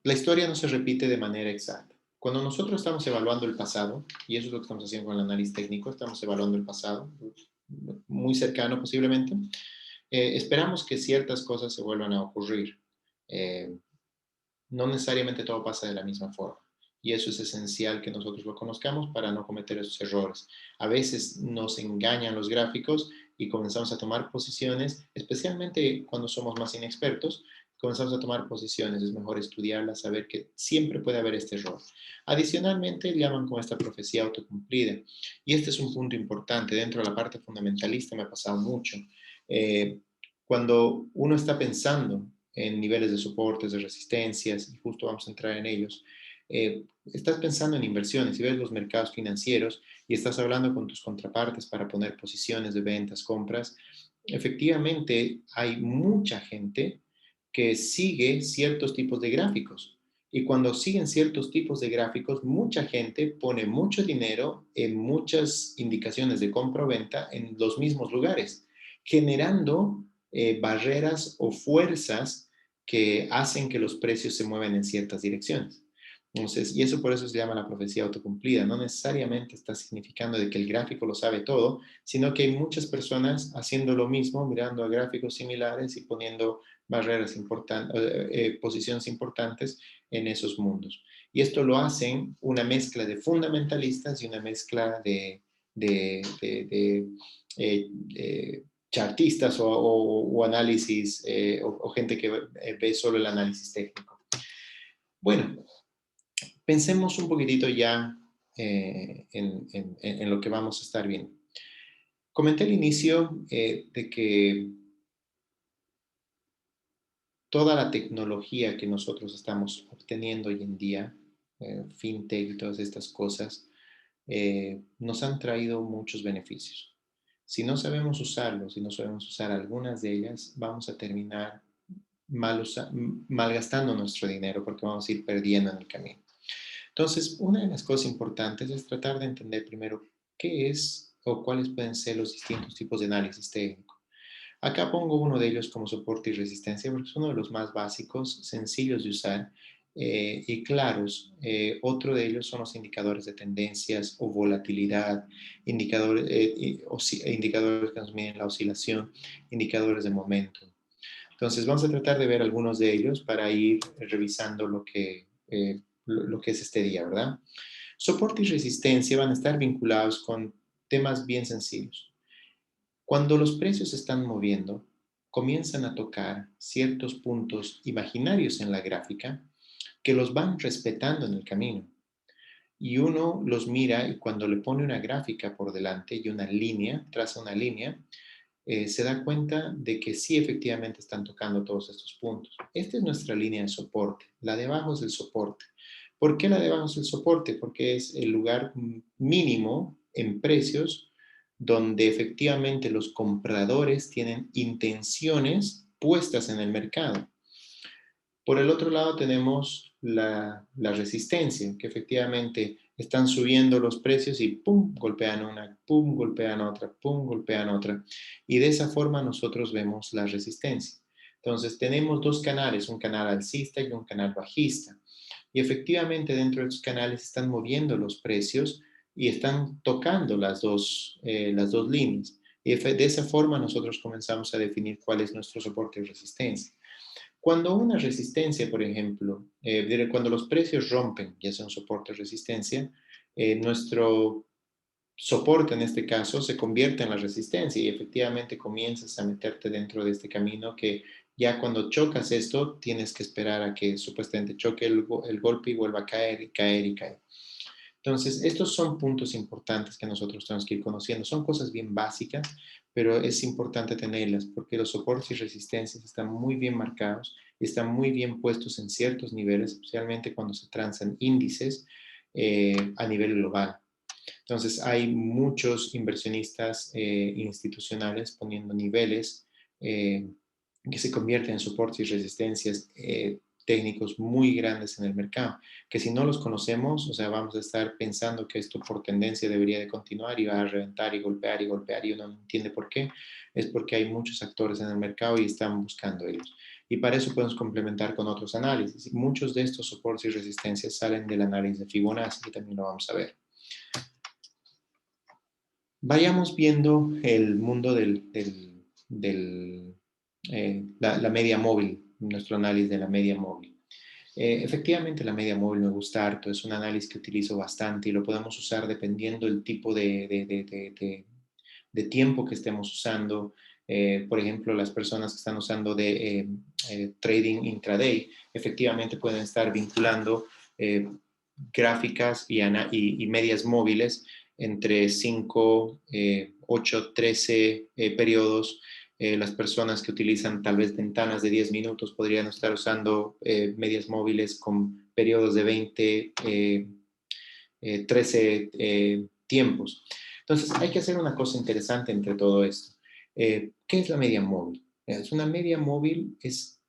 La historia no se repite de manera exacta. Cuando nosotros estamos evaluando el pasado, y eso es lo que estamos haciendo con el análisis técnico, estamos evaluando el pasado, muy cercano posiblemente, esperamos que ciertas cosas se vuelvan a ocurrir. Eh, no necesariamente todo pasa de la misma forma. Y eso es esencial que nosotros lo conozcamos para no cometer esos errores. A veces nos engañan los gráficos y comenzamos a tomar posiciones, especialmente cuando somos más inexpertos, comenzamos a tomar posiciones. Es mejor estudiarlas, saber que siempre puede haber este error. Adicionalmente, llaman con esta profecía autocumplida. Y este es un punto importante. Dentro de la parte fundamentalista me ha pasado mucho. Eh, Cuando uno está pensando en niveles de soportes, de resistencias, y justo vamos a entrar en ellos. Estás pensando en inversiones y ves los mercados financieros y estás hablando con tus contrapartes para poner posiciones de ventas, compras. Efectivamente, hay mucha gente que sigue ciertos tipos de gráficos. Y cuando siguen ciertos tipos de gráficos, mucha gente pone mucho dinero en muchas indicaciones de compra o venta en los mismos lugares, generando barreras o fuerzas que hacen que los precios se muevan en ciertas direcciones. Entonces, y eso por eso se llama la profecía autocumplida. No necesariamente está significando de que el gráfico lo sabe todo, sino que hay muchas personas haciendo lo mismo, mirando a gráficos similares y poniendo barreras importantes, posiciones importantes en esos mundos. Y esto lo hacen una mezcla de fundamentalistas y una mezcla de chartistas o análisis o gente que ve solo el análisis técnico. Bueno, pensemos un poquitito ya en lo que vamos a estar viendo. Comenté al inicio de que toda la tecnología que nosotros estamos obteniendo hoy en día, fintech y todas estas cosas, nos han traído muchos beneficios. Si no sabemos usarlos, si no sabemos usar algunas de ellas, vamos a terminar malgastando nuestro dinero porque vamos a ir perdiendo en el camino. Entonces, una de las cosas importantes es tratar de entender primero qué es o cuáles pueden ser los distintos tipos de análisis técnico. Acá pongo uno de ellos como soporte y resistencia porque es uno de los más básicos, sencillos de usar y claros. Otro de ellos son los indicadores de tendencias o volatilidad, indicadores que nos miden la oscilación, indicadores de momento. Entonces vamos a tratar de ver algunos de ellos para ir revisando lo que es este día, ¿verdad? Soporte y resistencia van a estar vinculados con temas bien sencillos. Cuando los precios se están moviendo, comienzan a tocar ciertos puntos imaginarios en la gráfica que los van respetando en el camino. Y uno los mira y cuando le pone una gráfica por delante y una línea, traza una línea, se da cuenta de que sí efectivamente están tocando todos estos puntos. Esta es nuestra línea de soporte. La de abajo es el soporte. ¿Por qué la de abajo es el soporte? Porque es el lugar mínimo en precios donde efectivamente los compradores tienen intenciones puestas en el mercado. Por el otro lado tenemos la resistencia, que efectivamente están subiendo los precios y pum, golpean una, pum, golpean otra, pum, golpean otra. Y de esa forma nosotros vemos la resistencia. Entonces tenemos dos canales, un canal alcista y un canal bajista. Y efectivamente dentro de estos canales están moviendo los precios y están tocando las dos líneas. Y de esa forma nosotros comenzamos a definir cuál es nuestro soporte de resistencia. Cuando una resistencia, por ejemplo, cuando los precios rompen, ya sea un soporte o resistencia, nuestro soporte en este caso se convierte en la resistencia y efectivamente comienzas a meterte dentro de este camino que ya cuando chocas esto tienes que esperar a que supuestamente choque el golpe y vuelva a caer y caer y caer. Entonces, estos son puntos importantes que nosotros tenemos que ir conociendo. Son cosas bien básicas, pero es importante tenerlas porque los soportes y resistencias están muy bien marcados y están muy bien puestos en ciertos niveles, especialmente cuando se transan índices a nivel global. Entonces, hay muchos inversionistas institucionales poniendo niveles que se convierten en soportes y resistencias técnicos muy grandes en el mercado, que si no los conocemos, o sea, vamos a estar pensando que esto por tendencia debería de continuar y va a reventar y golpear y uno no entiende por qué, es porque hay muchos actores en el mercado y están buscando ellos. Y para eso podemos complementar con otros análisis. Y muchos de estos soportes y resistencias salen del análisis de Fibonacci, que también lo vamos a ver. Vayamos viendo el mundo la media móvil, nuestro análisis de la media móvil. Efectivamente, la media móvil me gusta harto, es un análisis que utilizo bastante y lo podemos usar dependiendo del tipo de tiempo que estemos usando. Por ejemplo, las personas que están usando de trading intraday, efectivamente pueden estar vinculando gráficas y medias móviles entre 5, 8, 13 periodos. Las personas que utilizan tal vez ventanas de 10 minutos podrían estar usando medias móviles con periodos de 20, 13 tiempos. Entonces, hay que hacer una cosa interesante entre todo esto. ¿Qué es la media móvil? Es una media móvil es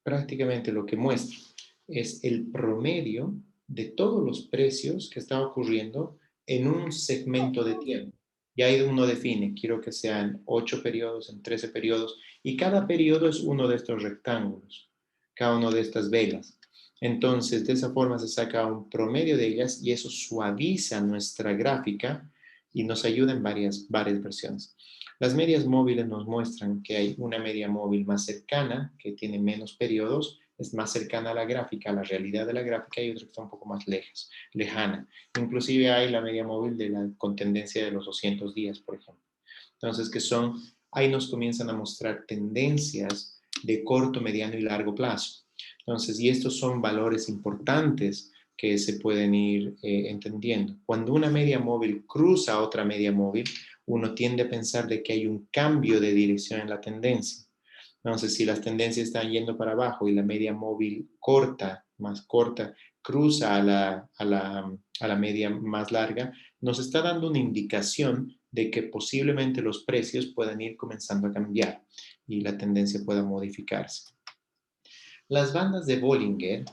prácticamente lo que muestra. Es el promedio de todos los precios que está ocurriendo en un segmento de tiempo. Y ahí uno define, quiero que sean 8 periodos, en 13 periodos, y cada periodo es uno de estos rectángulos, cada uno de estas velas. Entonces, de esa forma se saca un promedio de ellas y eso suaviza nuestra gráfica y nos ayuda en varias versiones. Las medias móviles nos muestran que hay una media móvil más cercana, que tiene menos periodos, es más cercana a la gráfica, a la realidad de la gráfica, y otra que está un poco más lejana. Inclusive hay la media móvil con tendencia de los 200 días, por ejemplo. Entonces, ahí nos comienzan a mostrar tendencias de corto, mediano y largo plazo. Entonces, y estos son valores importantes que se pueden ir entendiendo. Cuando una media móvil cruza otra media móvil, uno tiende a pensar de que hay un cambio de dirección en la tendencia. Entonces, si las tendencias están yendo para abajo y la media móvil más corta, cruza a la media más larga, nos está dando una indicación de que posiblemente los precios puedan ir comenzando a cambiar y la tendencia pueda modificarse. Las bandas de Bollinger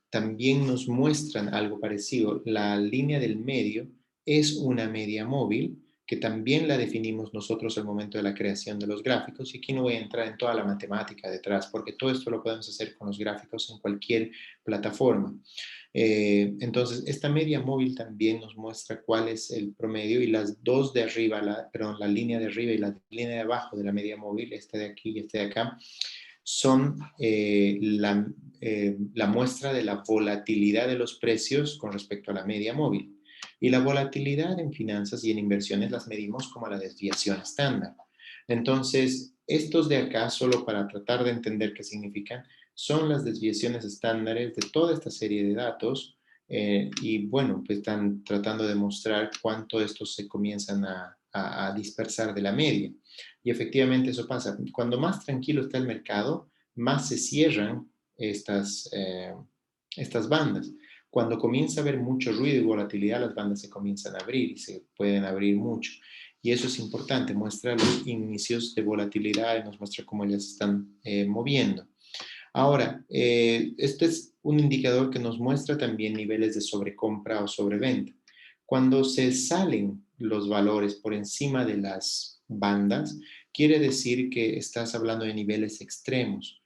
también nos muestran algo parecido. La línea del medio es una media móvil que también la definimos nosotros al momento de la creación de los gráficos. Y aquí no voy a entrar en toda la matemática detrás, porque todo esto lo podemos hacer con los gráficos en cualquier plataforma. Entonces, esta media móvil también nos muestra cuál es el promedio y las dos de arriba, la línea de arriba y la línea de abajo de la media móvil, este de aquí y este de acá, son la muestra de la volatilidad de los precios con respecto a la media móvil. Y la volatilidad en finanzas y en inversiones las medimos como la desviación estándar. Entonces, estos de acá, solo para tratar de entender qué significan, son las desviaciones estándares de toda esta serie de datos y bueno, pues están tratando de mostrar cuánto estos se comienzan a dispersar de la media. Y efectivamente eso pasa. Cuando más tranquilo está el mercado, más se cierran estas bandas. Cuando comienza a haber mucho ruido y volatilidad, las bandas se comienzan a abrir y se pueden abrir mucho. Y eso es importante, muestra los inicios de volatilidad y nos muestra cómo ellas se están moviendo. Ahora, este es un indicador que nos muestra también niveles de sobrecompra o sobreventa. Cuando se salen los valores por encima de las bandas, quiere decir que estás hablando de niveles extremos.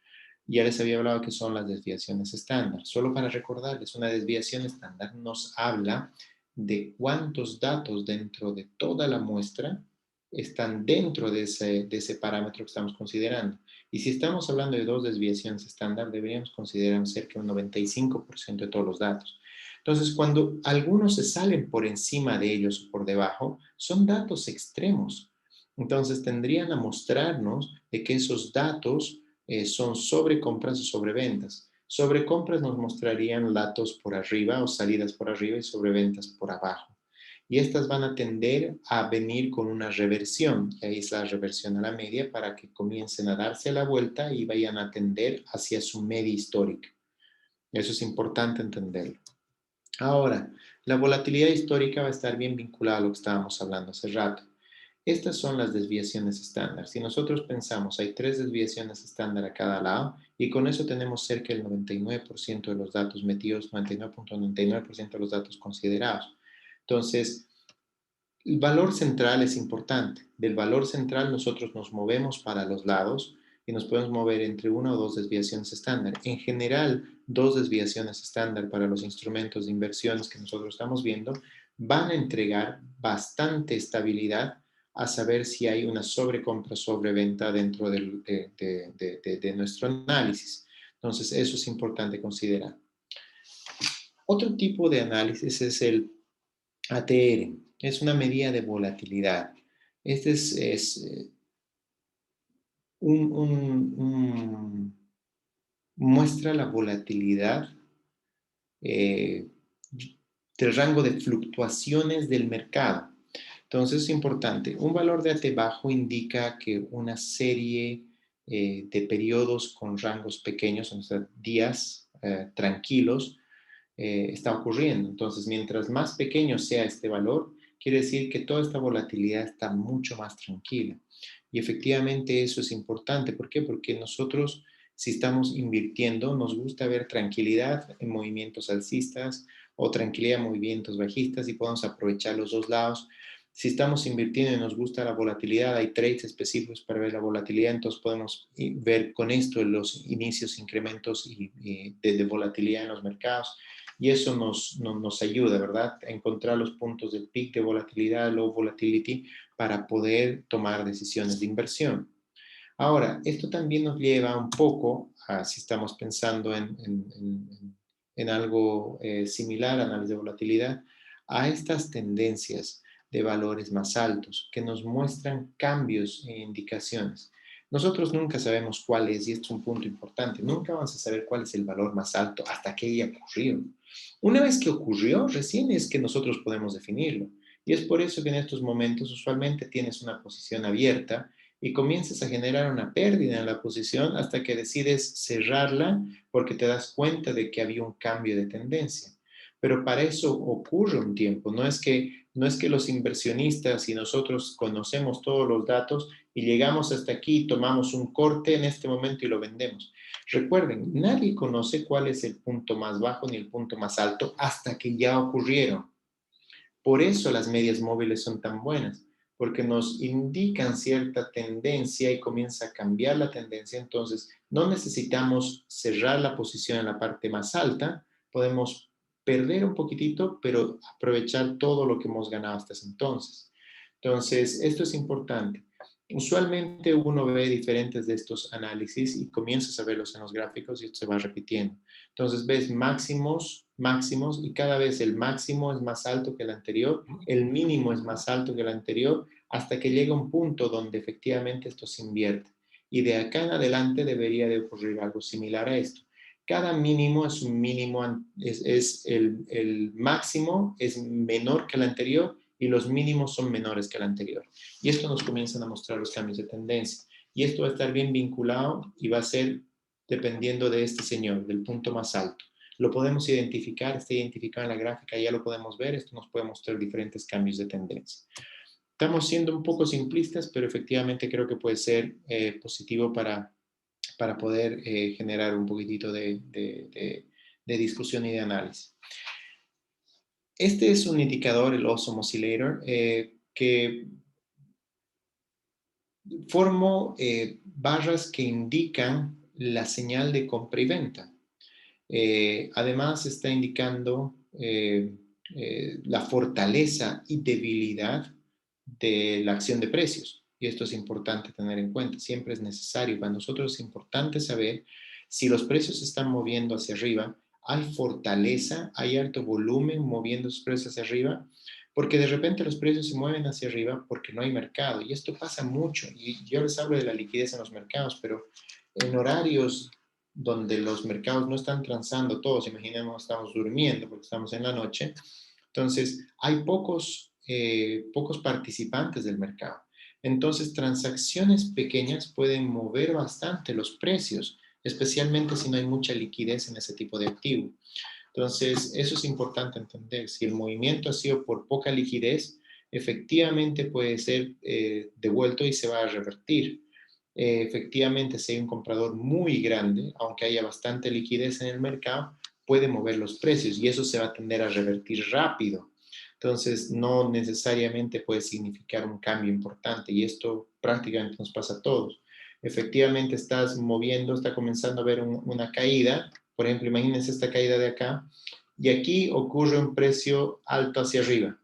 Ya les había hablado que son las desviaciones estándar. Solo para recordarles, una desviación estándar nos habla de cuántos datos dentro de toda la muestra están dentro de ese parámetro que estamos considerando. Y si estamos hablando de 2 desviaciones estándar, deberíamos considerar cerca de un 95% de todos los datos. Entonces, cuando algunos se salen por encima de ellos o por debajo, son datos extremos. Entonces, tendrían a mostrarnos de que esos datos son sobre compras o sobre ventas. Sobre compras nos mostrarían datos por arriba o salidas por arriba y sobre ventas por abajo. Y estas van a tender a venir con una reversión, y ahí es la reversión a la media, para que comiencen a darse la vuelta y vayan a tender hacia su media histórica. Eso es importante entenderlo. Ahora, la volatilidad histórica va a estar bien vinculada a lo que estábamos hablando hace rato. Estas son las desviaciones estándar. Si nosotros pensamos, hay 3 desviaciones estándar a cada lado y con eso tenemos cerca del 99% de los datos metidos, 99.99% de los datos considerados. Entonces, el valor central es importante. Del valor central nosotros nos movemos para los lados y nos podemos mover entre 1 o 2 desviaciones estándar. En general, 2 desviaciones estándar para los instrumentos de inversiones que nosotros estamos viendo van a entregar bastante estabilidad a saber si hay una sobrecompra o sobreventa dentro de nuestro análisis. Entonces, eso es importante considerar. Otro tipo de análisis es el ATR, es una medida de volatilidad. Este muestra la volatilidad eh, del rango de fluctuaciones del mercado. Entonces es importante. Un valor de AT bajo indica que una serie de periodos con rangos pequeños, o sea, días tranquilos, está ocurriendo. Entonces, mientras más pequeño sea este valor, quiere decir que toda esta volatilidad está mucho más tranquila. Y efectivamente eso es importante. ¿Por qué? Porque nosotros, si estamos invirtiendo, nos gusta ver tranquilidad en movimientos alcistas o tranquilidad en movimientos bajistas y podemos aprovechar los dos lados. Si estamos invirtiendo y nos gusta la volatilidad, hay trades específicos para ver la volatilidad, entonces podemos ver con esto los inicios, incrementos de volatilidad en los mercados. Y eso nos ayuda, ¿verdad? A encontrar los puntos del peak de volatilidad, low volatility, para poder tomar decisiones de inversión. Ahora, esto también nos lleva un poco a, si estamos pensando en algo similar, análisis de volatilidad, a estas tendencias de valores más altos que nos muestran cambios e indicaciones. Nosotros nunca sabemos cuál es, y esto es un punto importante, nunca vamos a saber cuál es el valor más alto hasta que haya ocurrido. Una vez que ocurrió, recién es que nosotros podemos definirlo. Y es por eso que en estos momentos usualmente tienes una posición abierta y comienzas a generar una pérdida en la posición hasta que decides cerrarla porque te das cuenta de que había un cambio de tendencia. Pero para eso ocurre un tiempo, no es que los inversionistas y nosotros conocemos todos los datos y llegamos hasta aquí, tomamos un corte en este momento y lo vendemos. Recuerden, nadie conoce cuál es el punto más bajo ni el punto más alto hasta que ya ocurrieron. Por eso las medias móviles son tan buenas, porque nos indican cierta tendencia y comienza a cambiar la tendencia. Entonces, no necesitamos cerrar la posición en la parte más alta, podemos perder un poquitito, pero aprovechar todo lo que hemos ganado hasta ese entonces. Entonces, esto es importante. Usualmente uno ve diferentes de estos análisis y comienzas a verlos en los gráficos y esto se va repitiendo. Entonces ves máximos, máximos y cada vez el máximo es más alto que el anterior, el mínimo es más alto que el anterior, hasta que llega un punto donde efectivamente esto se invierte. Y de acá en adelante debería de ocurrir algo similar a esto. Cada mínimo es un mínimo, es el máximo es menor que el anterior y los mínimos son menores que el anterior. Y esto nos comienzan a mostrar los cambios de tendencia. Y esto va a estar bien vinculado y va a ser dependiendo de este señor, del punto más alto. Lo podemos identificar, está identificado en la gráfica, ya lo podemos ver, esto nos puede mostrar diferentes cambios de tendencia. Estamos siendo un poco simplistas, pero efectivamente creo que puede ser positivo para poder generar un poquitito de discusión y de análisis. Este es un indicador, el Awesome Oscillator, que formo barras que indican la señal de compra y venta. Además está indicando la fortaleza y debilidad de la acción de precios. Y esto es importante tener en cuenta. Siempre es necesario. Para nosotros es importante saber si los precios se están moviendo hacia arriba, hay fortaleza, hay alto volumen moviendo los precios hacia arriba, porque de repente los precios se mueven hacia arriba porque no hay mercado. Y esto pasa mucho. Y yo les hablo de la liquidez en los mercados, pero en horarios donde los mercados no están transando todos, imaginemos, estamos durmiendo porque estamos en la noche, entonces hay pocos participantes del mercado. Entonces, transacciones pequeñas pueden mover bastante los precios, especialmente si no hay mucha liquidez en ese tipo de activo. Entonces, eso es importante entender. Si el movimiento ha sido por poca liquidez, efectivamente puede ser devuelto y se va a revertir. Efectivamente, si hay un comprador muy grande, aunque haya bastante liquidez en el mercado, puede mover los precios y eso se va a tender a revertir rápido. Entonces, no necesariamente puede significar un cambio importante y esto prácticamente nos pasa a todos. Efectivamente, estás moviendo, está comenzando a haber una caída. Por ejemplo, imagínense esta caída de acá y aquí ocurre un precio alto hacia arriba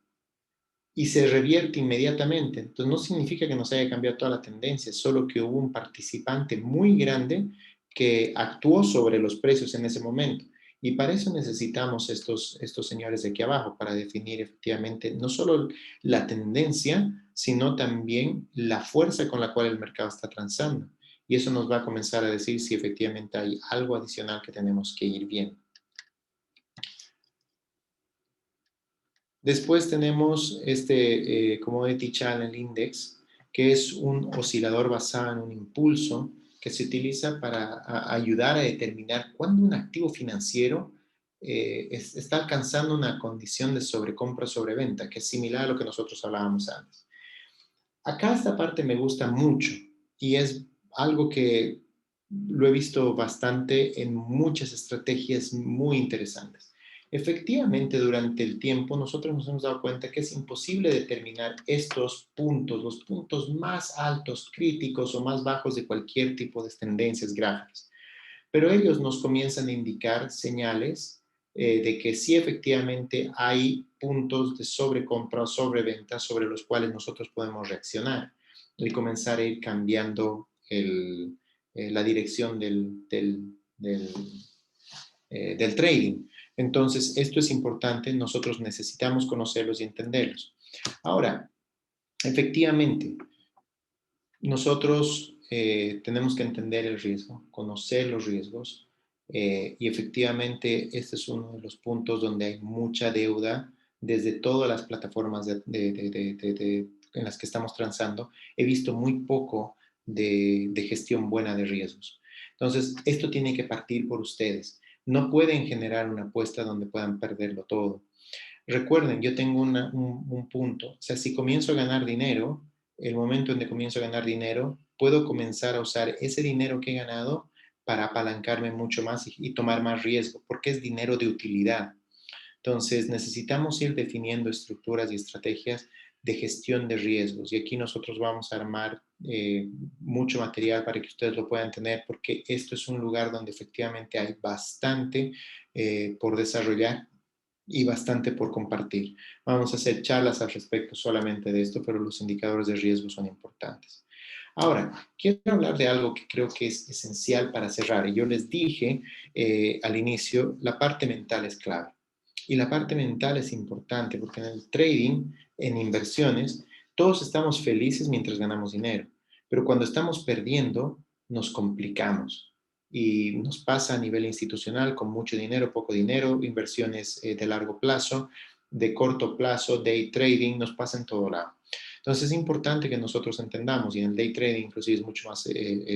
y se revierte inmediatamente. Entonces, no significa que nos haya cambiado toda la tendencia, solo que hubo un participante muy grande que actuó sobre los precios en ese momento. Y para eso necesitamos estos señores de aquí abajo, para definir efectivamente no solo la tendencia, sino también la fuerza con la cual el mercado está transando. Y eso nos va a comenzar a decir si efectivamente hay algo adicional que tenemos que ir viendo. Después tenemos este Commodity Channel Index, que es un oscilador basado en un impulso que se utiliza para ayudar a determinar cuándo un activo financiero está alcanzando una condición de sobrecompra o sobreventa, que es similar a lo que nosotros hablábamos antes. Acá esta parte me gusta mucho y es algo que lo he visto bastante en muchas estrategias muy interesantes. Efectivamente, durante el tiempo nosotros nos hemos dado cuenta que es imposible determinar estos puntos, los puntos más altos, críticos o más bajos de cualquier tipo de tendencias gráficas. Pero ellos nos comienzan a indicar señales de que sí efectivamente hay puntos de sobrecompra o sobreventa sobre los cuales nosotros podemos reaccionar y comenzar a ir cambiando la dirección del trading. Entonces, esto es importante, nosotros necesitamos conocerlos y entenderlos. Ahora, efectivamente, nosotros tenemos que entender el riesgo, conocer los riesgos y efectivamente este es uno de los puntos donde hay mucha deuda desde todas las plataformas en las que estamos transando. He visto muy poco de gestión buena de riesgos. Entonces, esto tiene que partir por ustedes. No pueden generar una apuesta donde puedan perderlo todo. Recuerden, yo tengo un punto. O sea, si comienzo a ganar dinero, el momento en que comienzo a ganar dinero, puedo comenzar a usar ese dinero que he ganado para apalancarme mucho más y tomar más riesgo, porque es dinero de utilidad. Entonces, necesitamos ir definiendo estructuras y estrategias de gestión de riesgos. Y aquí nosotros vamos a armar mucho material para que ustedes lo puedan tener, porque esto es un lugar donde efectivamente hay bastante por desarrollar y bastante por compartir. Vamos a hacer charlas al respecto solamente de esto, pero los indicadores de riesgo son importantes. Ahora, quiero hablar de algo que creo que es esencial para cerrar. Y yo les dije al inicio, la parte mental es clave. Y la parte mental es importante porque en el trading, en inversiones, todos estamos felices mientras ganamos dinero. Pero cuando estamos perdiendo, nos complicamos y nos pasa a nivel institucional con mucho dinero, poco dinero, inversiones de largo plazo, de corto plazo, day trading, nos pasa en todo lado. Entonces es importante que nosotros entendamos, y en el day trading inclusive es mucho más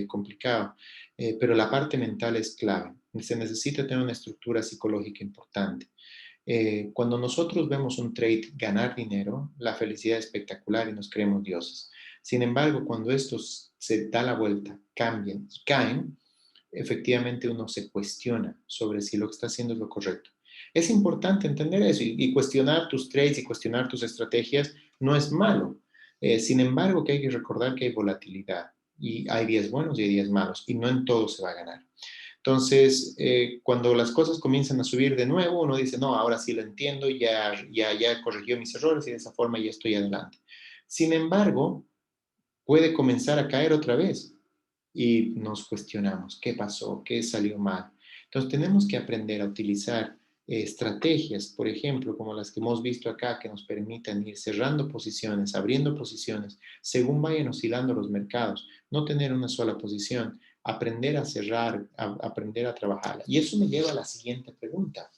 complicado, pero la parte mental es clave. Se necesita tener una estructura psicológica importante. Cuando nosotros vemos un trade ganar dinero, la felicidad es espectacular y nos creemos dioses. Sin embargo, cuando estos se da la vuelta, cambian y caen, efectivamente uno se cuestiona sobre si lo que está haciendo es lo correcto. Es importante entender eso y cuestionar tus trades y cuestionar tus estrategias no es malo. Sin embargo, que hay que recordar que hay volatilidad y hay días buenos y hay días malos y no en todo se va a ganar. Entonces, cuando las cosas comienzan a subir de nuevo, uno dice, no, ahora sí lo entiendo, ya corrigió mis errores y de esa forma ya estoy adelante. Sin embargo, puede comenzar a caer otra vez y nos cuestionamos, ¿qué pasó? ¿Qué salió mal? Entonces, tenemos que aprender a utilizar estrategias, por ejemplo, como las que hemos visto acá, que nos permitan ir cerrando posiciones, abriendo posiciones, según vayan oscilando los mercados, no tener una sola posición, aprender a cerrar, aprender a trabajarla. Y eso me lleva a la siguiente pregunta.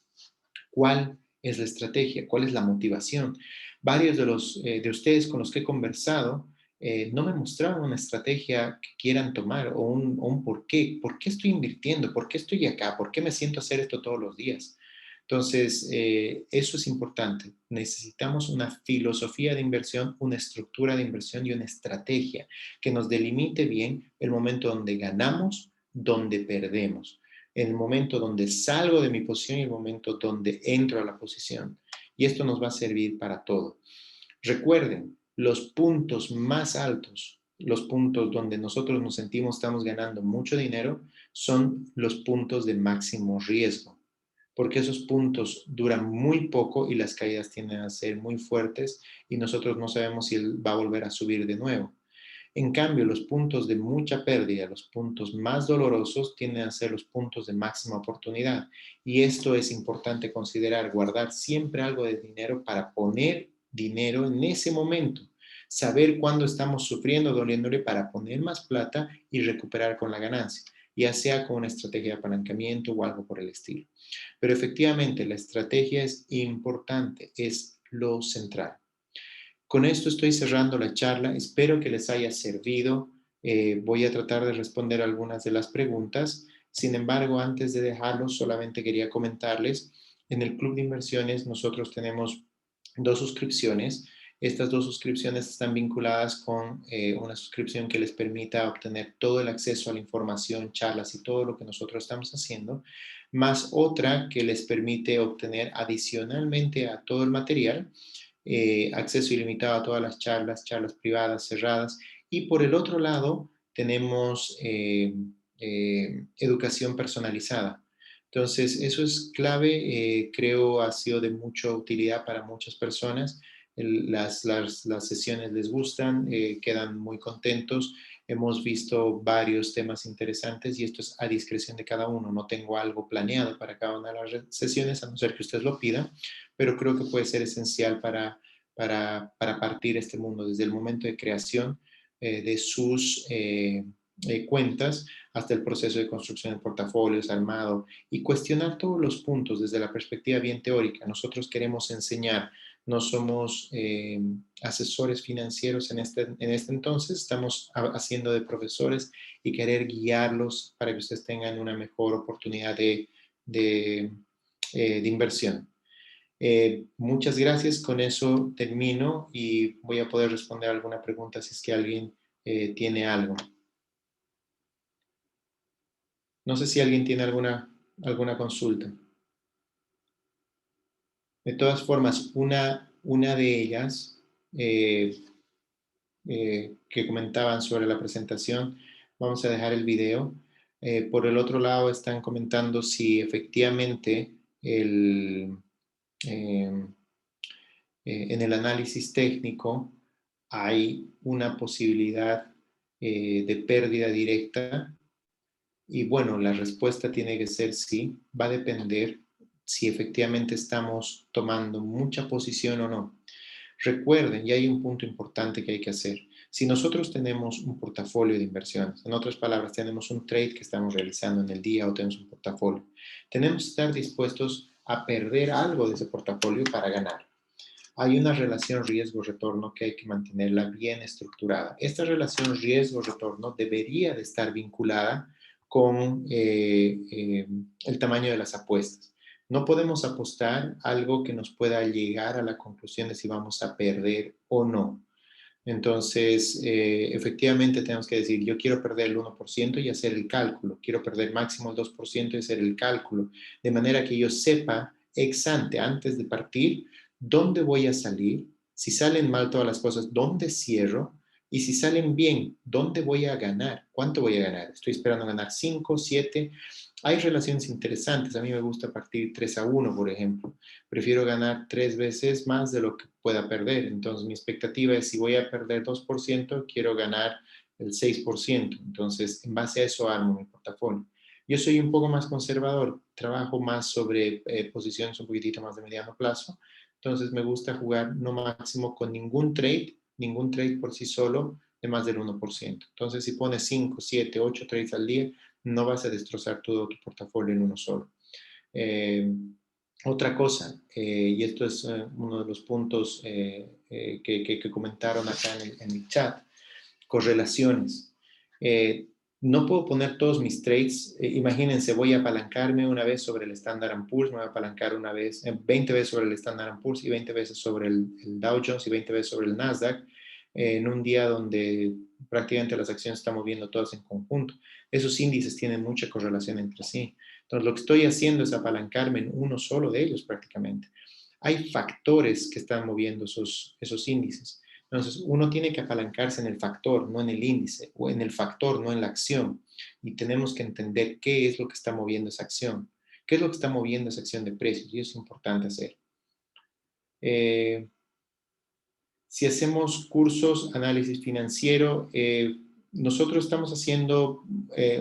¿Cuál es la estrategia? ¿Cuál es la motivación? Varios de ustedes con los que he conversado no me mostraron una estrategia que quieran tomar o un por qué. ¿Por qué estoy invirtiendo? ¿Por qué estoy acá? ¿Por qué me siento a hacer esto todos los días? Entonces, eso es importante. Necesitamos una filosofía de inversión, una estructura de inversión y una estrategia que nos delimite bien el momento donde ganamos, donde perdemos, el momento donde salgo de mi posición y el momento donde entro a la posición. Y esto nos va a servir para todo. Recuerden, los puntos más altos, los puntos donde nosotros nos sentimos estamos ganando mucho dinero, son los puntos de máximo riesgo, porque esos puntos duran muy poco y las caídas tienden a ser muy fuertes y nosotros no sabemos si él va a volver a subir de nuevo. En cambio, los puntos de mucha pérdida, los puntos más dolorosos, tienden a ser los puntos de máxima oportunidad. Y esto es importante considerar, guardar siempre algo de dinero para poner dinero en ese momento. Saber cuándo estamos sufriendo, doliéndole para poner más plata y recuperar con la ganancia, ya sea con una estrategia de apalancamiento o algo por el estilo. Pero efectivamente, la estrategia es importante, es lo central. Con esto estoy cerrando la charla. Espero que les haya servido. Voy a tratar de responder algunas de las preguntas. Sin embargo, antes de dejarlos, solamente quería comentarles, en el Club de Inversiones nosotros tenemos 2 suscripciones. Estas 2 suscripciones están vinculadas con una suscripción que les permita obtener todo el acceso a la información, charlas y todo lo que nosotros estamos haciendo, más otra que les permite obtener adicionalmente a todo el material acceso ilimitado a todas las charlas, charlas privadas, cerradas. Y por el otro lado, tenemos educación personalizada. Entonces, eso es clave, creo ha sido de mucha utilidad para muchas personas. Las sesiones les gustan, quedan muy contentos. Hemos visto varios temas interesantes y esto es a discreción de cada uno. No tengo algo planeado para cada una de las sesiones, a no ser que usted lo pida, pero creo que puede ser esencial para partir este mundo desde el momento de creación de sus cuentas hasta el proceso de construcción de portafolios, armado y cuestionar todos los puntos desde la perspectiva bien teórica. Nosotros queremos enseñar, no somos asesores financieros en este entonces, estamos haciendo de profesores y querer guiarlos para que ustedes tengan una mejor oportunidad de inversión. Muchas gracias, con eso termino y voy a poder responder alguna pregunta si es que alguien tiene algo. No sé si alguien tiene alguna consulta. De todas formas, una de ellas eh, que comentaban sobre la presentación, vamos a dejar el video. Por el otro lado, están comentando si efectivamente eh, en el análisis técnico hay una posibilidad de pérdida directa y bueno, la respuesta tiene que ser sí, va a depender si efectivamente estamos tomando mucha posición o no. Recuerden, y hay un punto importante que hay que hacer. Si nosotros tenemos un portafolio de inversiones, en otras palabras, tenemos un trade que estamos realizando en el día o tenemos un portafolio, tenemos que estar dispuestos a perder algo de ese portafolio para ganar. Hay una relación riesgo-retorno que hay que mantenerla bien estructurada. Esta relación riesgo-retorno debería de estar vinculada con el tamaño de las apuestas. No podemos apostar algo que nos pueda llegar a la conclusión de si vamos a perder o no. Entonces, efectivamente tenemos que decir, yo quiero perder el 1% y hacer el cálculo, quiero perder máximo el 2% y hacer el cálculo, de manera que yo sepa ex ante, antes de partir, dónde voy a salir, si salen mal todas las cosas, dónde cierro Y si salen bien, ¿dónde voy a ganar? ¿Cuánto voy a ganar? Estoy esperando ganar 5, 7. Hay relaciones interesantes. A mí me gusta partir 3-1, por ejemplo. Prefiero ganar 3 veces más de lo que pueda perder. Entonces, mi expectativa es, si voy a perder 2%, quiero ganar el 6%. Entonces, en base a eso armo mi portafolio. Yo soy un poco más conservador. Trabajo más sobre posiciones un poquitito más de mediano plazo. Entonces, me gusta jugar no máximo con ningún trade por sí solo de más del 1%. Entonces, si pones 5, 7, 8 trades al día, no vas a destrozar todo tu portafolio en uno solo. Otra cosa, y esto es uno de los puntos que comentaron acá en el chat, correlaciones. No puedo poner todos mis trades. Imagínense, voy a apalancarme una vez sobre el Standard & Poor's, me voy a apalancar 20 veces sobre el Standard & Poor's y 20 veces sobre el Dow Jones y 20 veces sobre el Nasdaq, en un día donde prácticamente las acciones están moviendo todas en conjunto. Esos índices tienen mucha correlación entre sí. Entonces, lo que estoy haciendo es apalancarme en uno solo de ellos prácticamente. Hay factores que están moviendo esos índices. Entonces, uno tiene que apalancarse en el factor, no en el índice, o en el factor, no en la acción. Y tenemos que entender qué es lo que está moviendo esa acción, qué es lo que está moviendo esa acción de precios, y eso es importante hacer. Si hacemos cursos, análisis financiero, nosotros estamos haciendo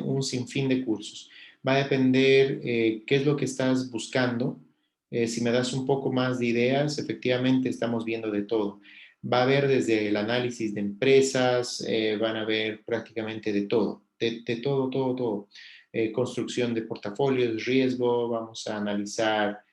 un sinfín de cursos. Va a depender qué es lo que estás buscando. Si me das un poco más de ideas, efectivamente estamos viendo de todo. Va a haber desde el análisis de empresas, van a haber prácticamente de todo, de todo, todo, todo. Construcción de portafolios, riesgo, vamos a analizar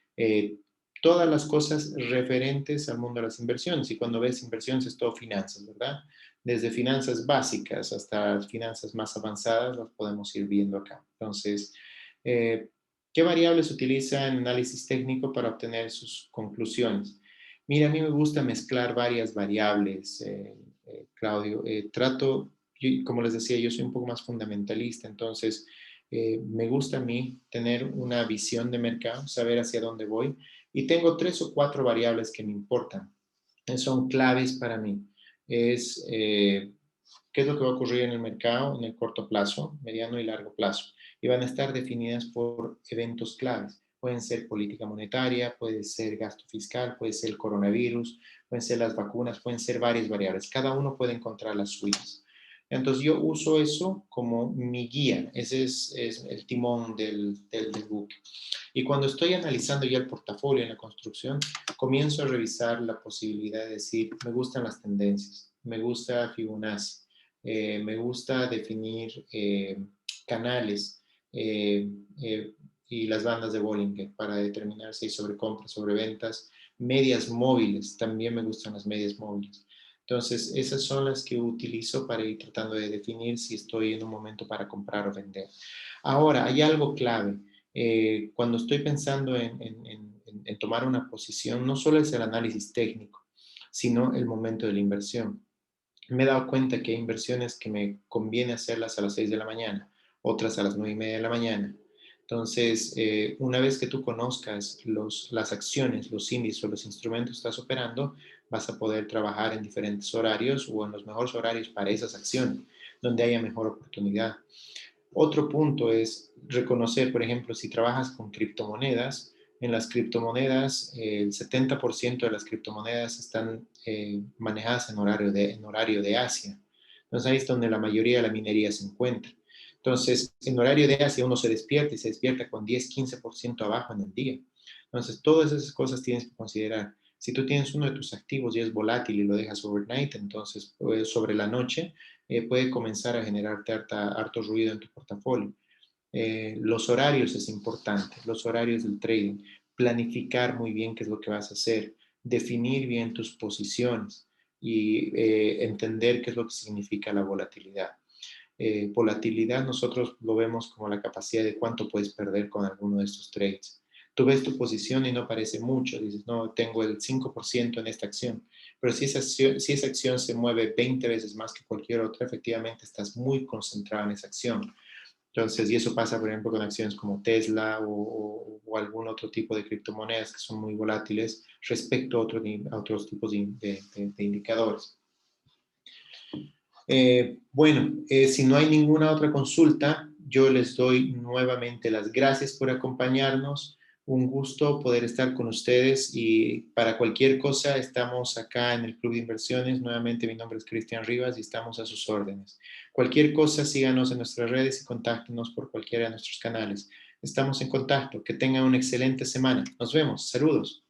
todas las cosas referentes al mundo de las inversiones. Y cuando ves inversiones es todo finanzas, ¿verdad? Desde finanzas básicas hasta finanzas más avanzadas las podemos ir viendo acá. Entonces, ¿qué variables utiliza en análisis técnico para obtener sus conclusiones? Mira, a mí me gusta mezclar varias variables, Claudio. Como les decía, yo soy un poco más fundamentalista, entonces me gusta a mí tener una visión de mercado, saber hacia dónde voy, y tengo 3 o 4 variables que me importan, son claves para mí. Es qué es lo que va a ocurrir en el mercado en el corto plazo, mediano y largo plazo. Y van a estar definidas por eventos claves. Pueden ser política monetaria, puede ser gasto fiscal, puede ser el coronavirus, pueden ser las vacunas, pueden ser varias variables. Cada uno puede encontrar las suyas. Entonces yo uso eso como mi guía. Ese es el timón del buque. Y cuando estoy analizando ya el portafolio en la construcción, comienzo a revisar la posibilidad de decir, me gustan las tendencias, me gusta Fibonacci, me gusta definir canales y las bandas de Bollinger para determinar si hay sobrecompras, sobreventas, medias móviles, también me gustan las medias móviles. Entonces, esas son las que utilizo para ir tratando de definir si estoy en un momento para comprar o vender. Ahora, hay algo clave. Cuando estoy pensando en tomar una posición, no solo es el análisis técnico, sino el momento de la inversión. Me he dado cuenta que hay inversiones que me conviene hacerlas a las 6 de la mañana, otras a las 9:30 de la mañana. Entonces, una vez que tú conozcas las acciones, los índices o los instrumentos que estás operando, vas a poder trabajar en diferentes horarios o en los mejores horarios para esas acciones, donde haya mejor oportunidad. Otro punto es reconocer, por ejemplo, si trabajas con criptomonedas, en las criptomonedas, el 70% de las criptomonedas están manejadas en horario de Asia. Entonces ahí es donde la mayoría de la minería se encuentra. Entonces, en horario de Asia uno se despierta y se despierta con 10-15% abajo en el día. Entonces, todas esas cosas tienes que considerar. Si tú tienes uno de tus activos y es volátil y lo dejas overnight, entonces sobre la noche, puede comenzar a generarte harto ruido en tu portafolio. Los horarios es importante, los horarios del trading, planificar muy bien qué es lo que vas a hacer, definir bien tus posiciones y entender qué es lo que significa la volatilidad. Volatilidad nosotros lo vemos como la capacidad de cuánto puedes perder con alguno de estos trades. Tú ves tu posición y no parece mucho, dices, no, tengo el 5% en esta acción, pero si esa acción se mueve 20 veces más que cualquier otra, efectivamente estás muy concentrado en esa acción. Entonces, y eso pasa, por ejemplo, con acciones como Tesla o algún otro tipo de criptomonedas que son muy volátiles respecto a otros tipos de indicadores. Si no hay ninguna otra consulta, yo les doy nuevamente las gracias por acompañarnos. Un gusto poder estar con ustedes y para cualquier cosa estamos acá en el Club de Inversiones. Nuevamente mi nombre es Cristian Rivas y estamos a sus órdenes. Cualquier cosa síganos en nuestras redes y contáctenos por cualquiera de nuestros canales. Estamos en contacto. Que tengan una excelente semana. Nos vemos. Saludos.